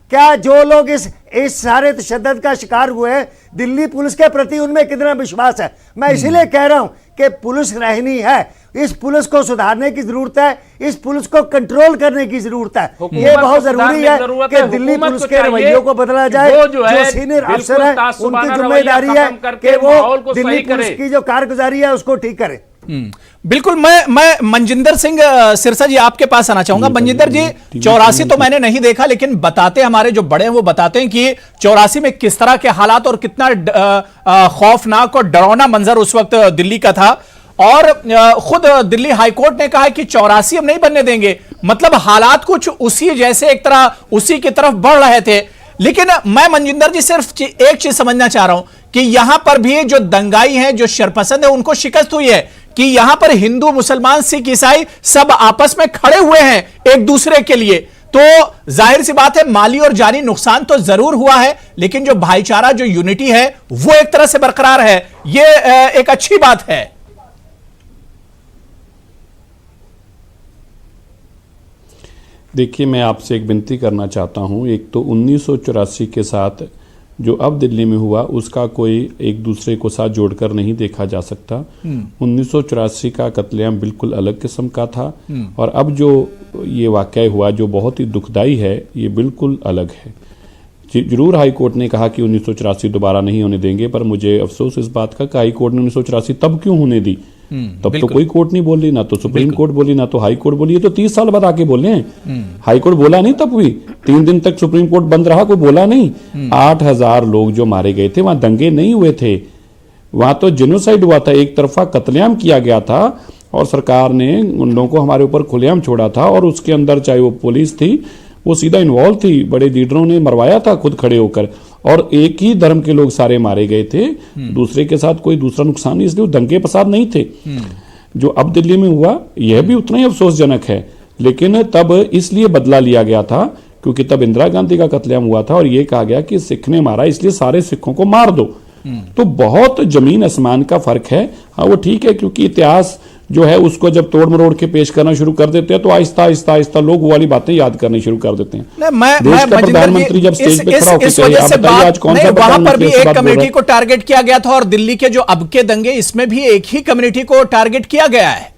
क्या जो लोग इस सारे तशद्दुद का शिकार हुए हैं, दिल्ली पुलिस के प्रति उनमें कितना विश्वास है। मैं इसीलिए कह रहा हूं कि पुलिस रहनी है, इस पुलिस को सुधारने की जरूरत है, इस पुलिस को कंट्रोल करने की जरूरत है। ये बहुत जरूरी है कि दिल्ली पुलिस के रवैयों को बदला जाए। जो सीनियर अफसर है उनकी जिम्मेदारी है कि वो दिल्ली पुलिस की जो कारगुजारी है उसको ठीक करें। बिल्कुल, मैं मनजिंदर सिंह सिरसा जी आपके पास आना चाहूंगा। मनजिंदर जी, 84 तो मैंने नहीं देखा, लेकिन बताते हमारे जो बड़े हैं वो बताते हैं कि 84 में किस तरह के हालात और कितना खौफनाक और डरावना मंजर उस वक्त दिल्ली का था। और खुद दिल्ली हाईकोर्ट ने कहा है कि 84 हम नहीं बनने देंगे, मतलब हालात कुछ उसी जैसे एक तरह उसी की तरफ बढ़ रहे थे। लेकिन मैं मनजिंदर जी सिर्फ एक चीज समझना चाह रहा हूं कि यहां पर भी जो दंगाई हैं, जो शरपसंद है, उनको शिकस्त हुई है कि यहां पर हिंदू, मुसलमान, सिख, ईसाई सब आपस में खड़े हुए हैं एक दूसरे के लिए। तो जाहिर सी बात है माली और जानी नुकसान तो जरूर हुआ है, लेकिन जो भाईचारा, जो यूनिटी है वो एक तरह से बरकरार है। ये एक अच्छी बात है। देखिए, मैं आपसे एक विनती करना चाहता हूं। एक तो 1984 के साथ जो अब दिल्ली में हुआ उसका कोई एक दूसरे को साथ जोड़कर नहीं देखा जा सकता। 1984 का कत्लेआम बिल्कुल अलग किस्म का था, और अब जो ये वाकया हुआ जो बहुत ही दुखदाई है, ये बिल्कुल अलग है। जरूर हाई कोर्ट ने कहा कि 1984 दोबारा नहीं होने देंगे, पर मुझे अफसोस इस बात का कि हाई कोर्ट ने 1984 तब क्यों होने दी तब तो कोई कोर्ट नहीं बोल रही, ना तो सुप्रीम कोर्ट बोली, ना तो हाई कोर्ट बोली। ये तो 30 साल बाद आके बोले हैं। हाई कोर्ट बोला नहीं तब भी, 3 दिन तक सुप्रीम कोर्ट बंद रहा, कोई बोला नहीं। 8000 लोग जो मारे गए थे, वहां दंगे नहीं हुए थे, वहां तो जेनोसाइड हुआ था, एक तरफा कत्लेआम किया गया था और सरकार ने उन लोगों को हमारे ऊपर खुलेआम छोड़ा था। और उसके अंदर चाहे वो पुलिस थी, वो सीधा इन्वॉल्व थी, बड़े लीडरों ने मरवाया था खुद खड़े होकर, और एक ही धर्म के लोग सारे मारे गए थे, दूसरे के साथ कोई दूसरा नुकसान नहीं, इसलिए दंगे फसाद नहीं थे। जो अब दिल्ली में हुआ यह भी उतना ही अफसोसजनक है, लेकिन तब इसलिए बदला लिया गया था क्योंकि तब इंदिरा गांधी का कत्लेआम हुआ था और यह कहा गया कि सिख ने मारा इसलिए सारे सिखों को मार दो। तो बहुत जमीन आसमान का फर्क है। हाँ वो ठीक है, क्योंकि इतिहास जो है उसको जब तोड़ मरोड़ के पेश करना शुरू कर देते हैं तो आहिस्ता आहिस्ता आहिस्ता लोग वो वाली बातें याद करनी शुरू कर देते हैं। देश का प्रधानमंत्री जब स्टेज पे खड़ा होकर कहे, आप बताइए आज कौन सा वहां पर भी एक कम्युनिटी को टारगेट किया गया था और दिल्ली के जो अब के दंगे, इसमें भी एक ही कम्युनिटी को टारगेट किया गया है।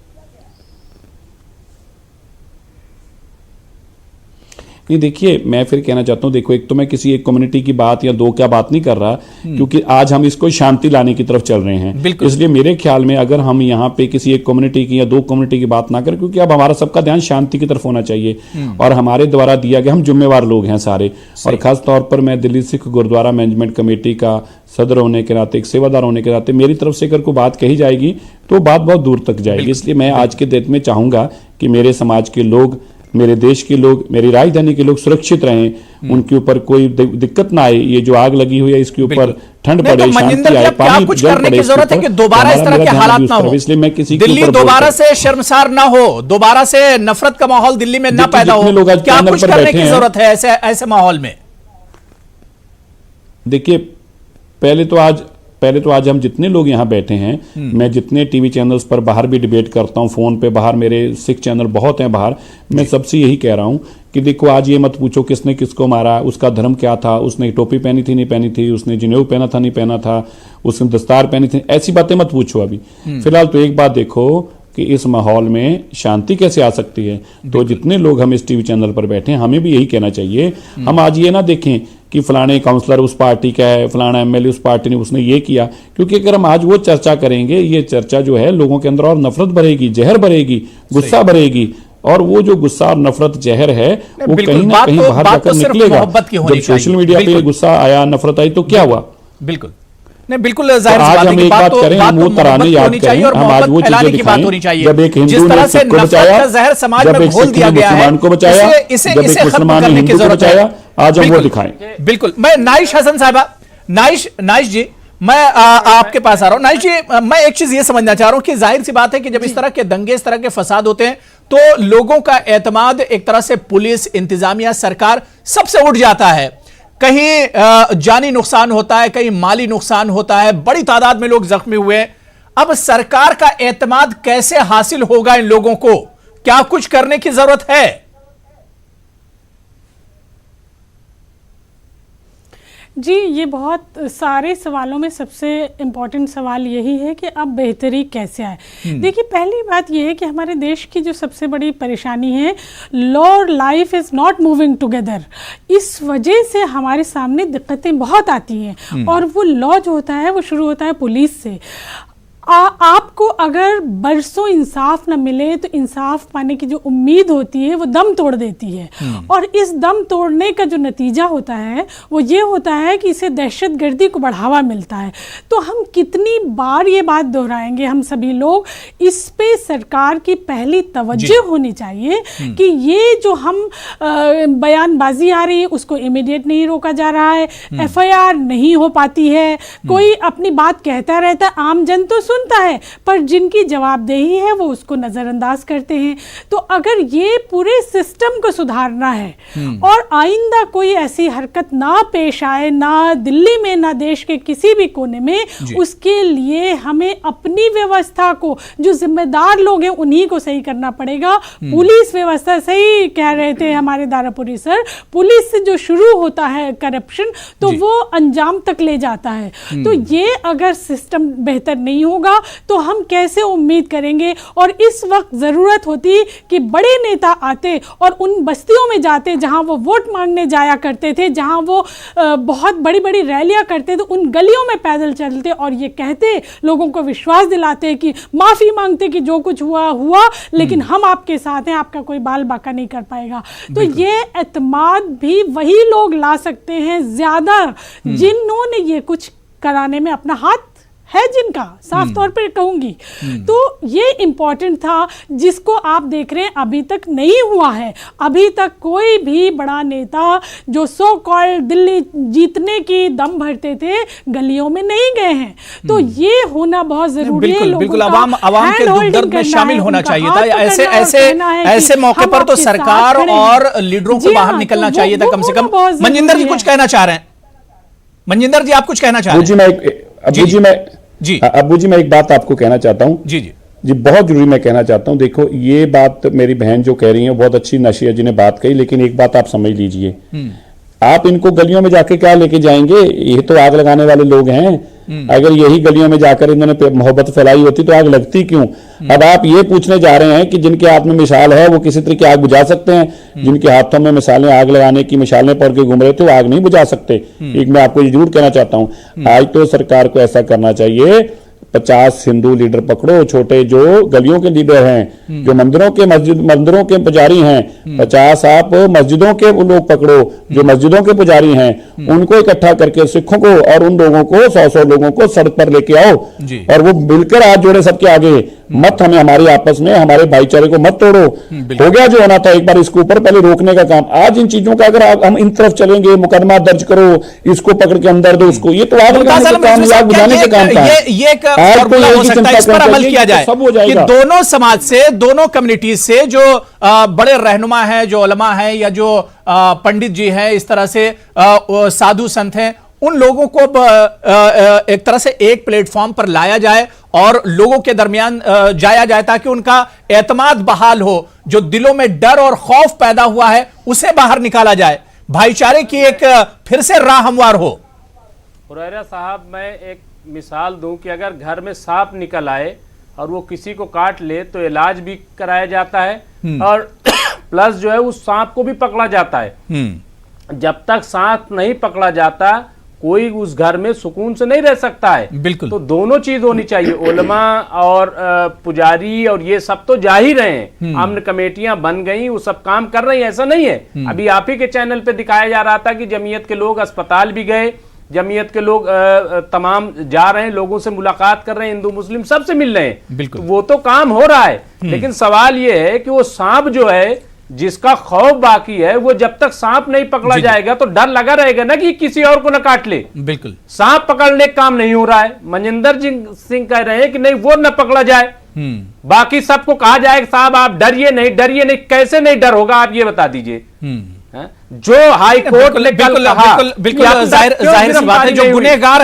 ये देखिए, मैं फिर कहना चाहता हूं, देखो एक तो मैं किसी एक कम्युनिटी की बात या दो क्या बात नहीं कर रहा, क्योंकि आज हम इसको शांति लाने की तरफ चल रहे हैं। इसलिए मेरे ख्याल में अगर हम यहाँ पे किसी एक कम्युनिटी की या दो कम्युनिटी की बात ना करें, क्योंकि अब हमारा सबका ध्यान शांति की तरफ होना चाहिए और हमारे द्वारा दिया गया, हम जिम्मेवार लोग हैं सारे, और खास तौर पर मैं दिल्ली सिख गुरुद्वारा मैनेजमेंट कमेटी का सदर होने के नाते, एक सेवादार होने के नाते, मेरी तरफ से अगर कोई बात कही जाएगी तो बात बहुत दूर तक जाएगी। इसलिए मैं आज के दिन में चाहूंगा कि मेरे समाज के लोग, मेरे देश के लोग, मेरी राजधानी के लोग सुरक्षित रहें, उनके ऊपर कोई दिक्कत ना आए। ये जो आग लगी हुई है इसके ऊपर ठंड पड़े, शांति आए, पानी कुछ करने की जरूरत है कि दोबारा इस तरह के हालात ना हो, इसलिए मैं किसी दिल्ली दोबारा से शर्मसार ना हो, दोबारा से नफरत का माहौल दिल्ली में ना पैदा हो। क्या कुछ करने की जरूरत है ऐसे माहौल में? देखिए, पहले तो आज हम जितने लोग यहाँ बैठे हैं, मैं जितने टीवी चैनल्स पर बाहर भी डिबेट करता हूँ, फोन पे बाहर मेरे सिख चैनल बहुत हैं बाहर, मैं सबसे यही कह रहा हूँ कि देखो आज ये मत पूछो किसने किसको मारा, उसका धर्म क्या था, उसने टोपी पहनी थी नहीं पहनी थी, उसने जनेऊ पहना था नहीं पहना था, उसने दस्तार पहनी थी, ऐसी बातें मत पूछो अभी। फिलहाल तो एक बात देखो कि इस माहौल में शांति कैसे आ सकती है। तो जितने लोग हम इस टीवी चैनल पर बैठे हैं, हमें भी यही कहना चाहिए, हम आज ये ना देखें कि फलाने काउंसलर उस पार्टी का है, फलाना एमएलए उस पार्टी ने उसने ये किया, क्योंकि अगर हम आज वो चर्चा करेंगे, ये चर्चा जो है लोगों के अंदर और नफरत भरेगी, जहर भरेगी, गुस्सा भरेगी, और वो जो गुस्सा और नफरत जहर है वो कहीं ना कहीं बाहर जाकर निकलेगा। जब सोशल मीडिया पे गुस्सा आया, नफरत आई, तो क्या हुआ? बिल्कुल नहीं, बिल्कुल जाहिर आज हम एक बात करें, हम वो तराने याद करें, हम आज वो चीजें दिखाएं। जब एक हिंदू ने सिख को बचाया, जब एक सिख ने मुसलमान को बचाया, जब एक मुसलमान ने हिंदू को बचाया, आज हम वो दिखाएं। बिल्कुल। मैं नाइश हसन साहबा, नाइश जी, मैं आपके पास आ रहा हूं। नाइश जी, मैं एक चीज ये समझना चाह रहा हूं कि जाहिर सी बात है कि जब इस तरह के दंगे, इस तरह के फसाद होते हैं तो लोगों का एतमाद एक तरह से पुलिस, इंतजामिया, सरकार सबसे उठ जाता है। कहीं जानी नुकसान होता है, कहीं माली नुकसान होता है, बड़ी तादाद में लोग जख्मी हुए। अब सरकार का एतमाद कैसे हासिल होगा इन लोगों को? क्या कुछ करने की जरूरत है? जी, ये बहुत सारे सवालों में सबसे इम्पॉर्टेंट सवाल यही है कि अब बेहतरी कैसे आए। देखिए, पहली बात ये है कि हमारे देश की जो सबसे बड़ी परेशानी है, लॉ और life is not moving together. इस वजह से हमारे सामने दिक्कतें बहुत आती हैं, और वो लॉ जो होता है वो शुरू होता है पुलिस से। आपको अगर बरसों इंसाफ न मिले तो इंसाफ पाने की जो उम्मीद होती है वो दम तोड़ देती है, और इस दम तोड़ने का जो नतीजा होता है वो ये होता है कि इसे दहशतगर्दी को बढ़ावा मिलता है। तो हम कितनी बार ये बात दोहराएंगे, हम सभी लोग, इस पे सरकार की पहली तवज्जो होनी चाहिए कि ये जो हम बयानबाजी आ रही है उसको इमीडिएट नहीं रोका जा रहा है, FIR नहीं हो पाती है, कोई अपनी बात कहता रहता है, आम जन तो सुनता है पर जिनकी जवाबदेही है वो उसको नजरअंदाज करते हैं। तो अगर ये पूरे सिस्टम को सुधारना है और आइंदा कोई ऐसी हरकत ना पेश आए, ना दिल्ली में ना देश के किसी भी कोने में, उसके लिए हमें अपनी व्यवस्था को, जो जिम्मेदार लोग हैं उन्हीं को सही करना पड़ेगा। पुलिस व्यवस्था, सही कह रहे थे हमारे दारापुरी सर, पुलिस से जो शुरू होता है करप्शन तो वो अंजाम तक ले जाता है। तो ये अगर सिस्टम बेहतर नहीं होगा होगा तो हम कैसे उम्मीद करेंगे। और इस वक्त ज़रूरत होती कि बड़े नेता आते और उन बस्तियों में जाते जहां वो वोट मांगने जाया करते थे, जहां वो बहुत बड़ी बड़ी रैलियां करते थे, उन गलियों में पैदल चलते और ये कहते, लोगों को विश्वास दिलाते कि माफ़ी मांगते कि जो कुछ हुआ हुआ, लेकिन हम आपके साथ हैं, आपका कोई बाल बाका नहीं कर पाएगा। तो ये एतमाद भी वही लोग ला सकते हैं ज़्यादा जिन्होंने ये कुछ कराने में अपना हाथ है, जिनका साफ तौर पर कहूंगी। तो ये इम्पोर्टेंट था जिसको आप देख रहे हैं अभी तक नहीं हुआ है। अभी तक कोई भी बड़ा नेता जो सो कॉल्ड दिल्ली जीतने की दम भरते थे गलियों में नहीं गए हैं। तो ये होना बहुत जरूरी है। बिल्कुल आवाम के दुख दर्द में शामिल होना चाहिए था। ऐसे मौके पर तो सरकार और लीडरों को बाहर निकलना चाहिए था कम से कम। मनजिंदर जी कुछ कहना चाह रहे हैं? मनजिंदर जी आप कुछ कहना चाह रहे हैं? अबू जी मैं एक बात आपको कहना चाहता हूँ। जी बहुत जरूरी मैं कहना चाहता हूँ। देखो ये बात मेरी बहन जो कह रही है बहुत अच्छी नशिया जी ने बात कही, लेकिन एक बात आप समझ लीजिए, आप इनको गलियों में जाके क्या लेके जाएंगे? ये तो आग लगाने वाले लोग हैं। अगर यही गलियों में जाकर इन्होंने मोहब्बत फैलाई होती तो आग लगती क्यों? अब आप ये पूछने जा रहे हैं कि जिनके हाथ में मिसाल है वो किसी तरह की आग बुझा सकते हैं? जिनके हाथों में मिसालें आग लगाने की मिसालें पढ़ के घूम रहे थे वो आग नहीं बुझा सकते। एक मैं आपको ये जरूर कहना चाहता हूँ, आज तो सरकार को ऐसा करना चाहिए, 50 हिंदू लीडर पकड़ो, छोटे जो गलियों के लीडर हैं, जो मंदिरों के पुजारी हैं, 50 आप मस्जिदों के लोग पकड़ो जो मस्जिदों के पुजारी हैं, उनको इकट्ठा करके सिखों को और उन लोगों को 100 लोगों को सड़क पर लेके आओ और वो मिलकर हाथ जोड़े सबके आगे। मत हमें हमारे आपस में हमारे भाईचारे को मत तोड़ो। हो गया जो होना था एक बार, इसके ऊपर पहले रोकने का काम। आज इन चीजों का अगर हम इन तरफ चलेंगे, मुकदमा दर्ज करो, इसको पकड़ के अंदर दो, उसको, ये तो आग लगाने का काम, आग बुझाने का काम था। ये एक फॉर्मूला हो सकता है, इस पर अमल किया जाए कि दोनों समाज से, दोनों कम्युनिटी से जो बड़े रहनुमा हैं, जो उलमा हैं या जो पंडित जी हैं, इस तरह से साधु संत हैं, उन लोगों को एक तरह से एक प्लेटफॉर्म पर लाया जाए और लोगों के दरमियान जाया जाए ताकि उनका एतमाद बहाल हो। जो दिलों में डर और खौफ पैदा हुआ है उसे बाहर निकाला जाए, भाईचारे की एक फिर से राह हमवार हो। हुरैरा साहब, मैं एक मिसाल दूं कि अगर घर में सांप निकल आए और वो किसी को काट ले तो इलाज भी कराया जाता है और प्लस जो है उस सांप को भी पकड़ा जाता है। जब तक सांप नहीं पकड़ा जाता कोई उस घर में सुकून से नहीं रह सकता है। बिल्कुल। तो दोनों चीज होनी चाहिए, उलमा और पुजारी और ये सब तो जा ही रहे हैं, अमन कमेटियां बन गई, वो सब काम कर रही हैं, ऐसा नहीं है। अभी आप ही के चैनल पे दिखाया जा रहा था कि जमीयत के लोग अस्पताल भी गए, जमीयत के लोग तमाम जा रहे हैं, लोगों से मुलाकात कर रहे हैं, हिंदू मुस्लिम सबसे मिल रहे हैं। बिल्कुल। तो वो तो काम हो रहा है, लेकिन सवाल ये है कि वो सांप जो है जिसका खौफ बाकी है, वो जब तक सांप नहीं पकड़ा जाएगा तो डर लगा रहेगा ना कि किसी और को न काट ले। बिल्कुल। सांप पकड़ने का काम नहीं हो रहा है। मनजिंदर सिंह कह रहे हैं कि नहीं वो न पकड़ा जाए, बाकी सबको कहा जाए साहब आप डरिए नहीं, डरिए नहीं। कैसे नहीं डर होगा आप ये बता दीजिए। जो हाई कोर्ट ने बिल्कुल जाहिर सी बात है, जो गुनहगार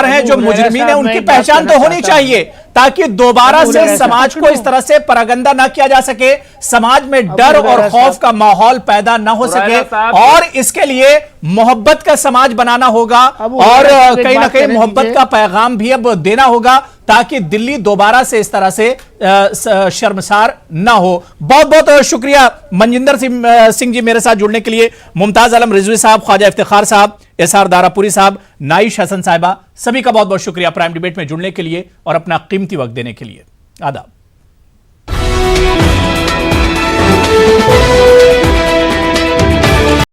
हैं, जो मुजरिमीन हैं, उनकी पहचान तो होनी चाहिए ताकि दोबारा से समाज को इस तरह से परगंदा ना किया जा सके, समाज में डर और खौफ का माहौल पैदा ना हो सके। और इसके लिए मोहब्बत का समाज बनाना होगा और कहीं ना कहीं मोहब्बत का पैगाम भी अब देना होगा ताकि दिल्ली दोबारा से इस तरह से शर्मसार ना हो। बहुत बहुत शुक्रिया मनजिंदर सिंह जी मेरे साथ जुड़ने के लिए, मुमताज आलम रिजवी साहब, ख्वाजा इफ्तिखार साहब, एसआर दारापुरी साहब, नाइश हसन साहिबा, सभी का बहुत बहुत शुक्रिया प्राइम डिबेट में जुड़ने के लिए और अपना कीमती वक्त देने के लिए। आदाब।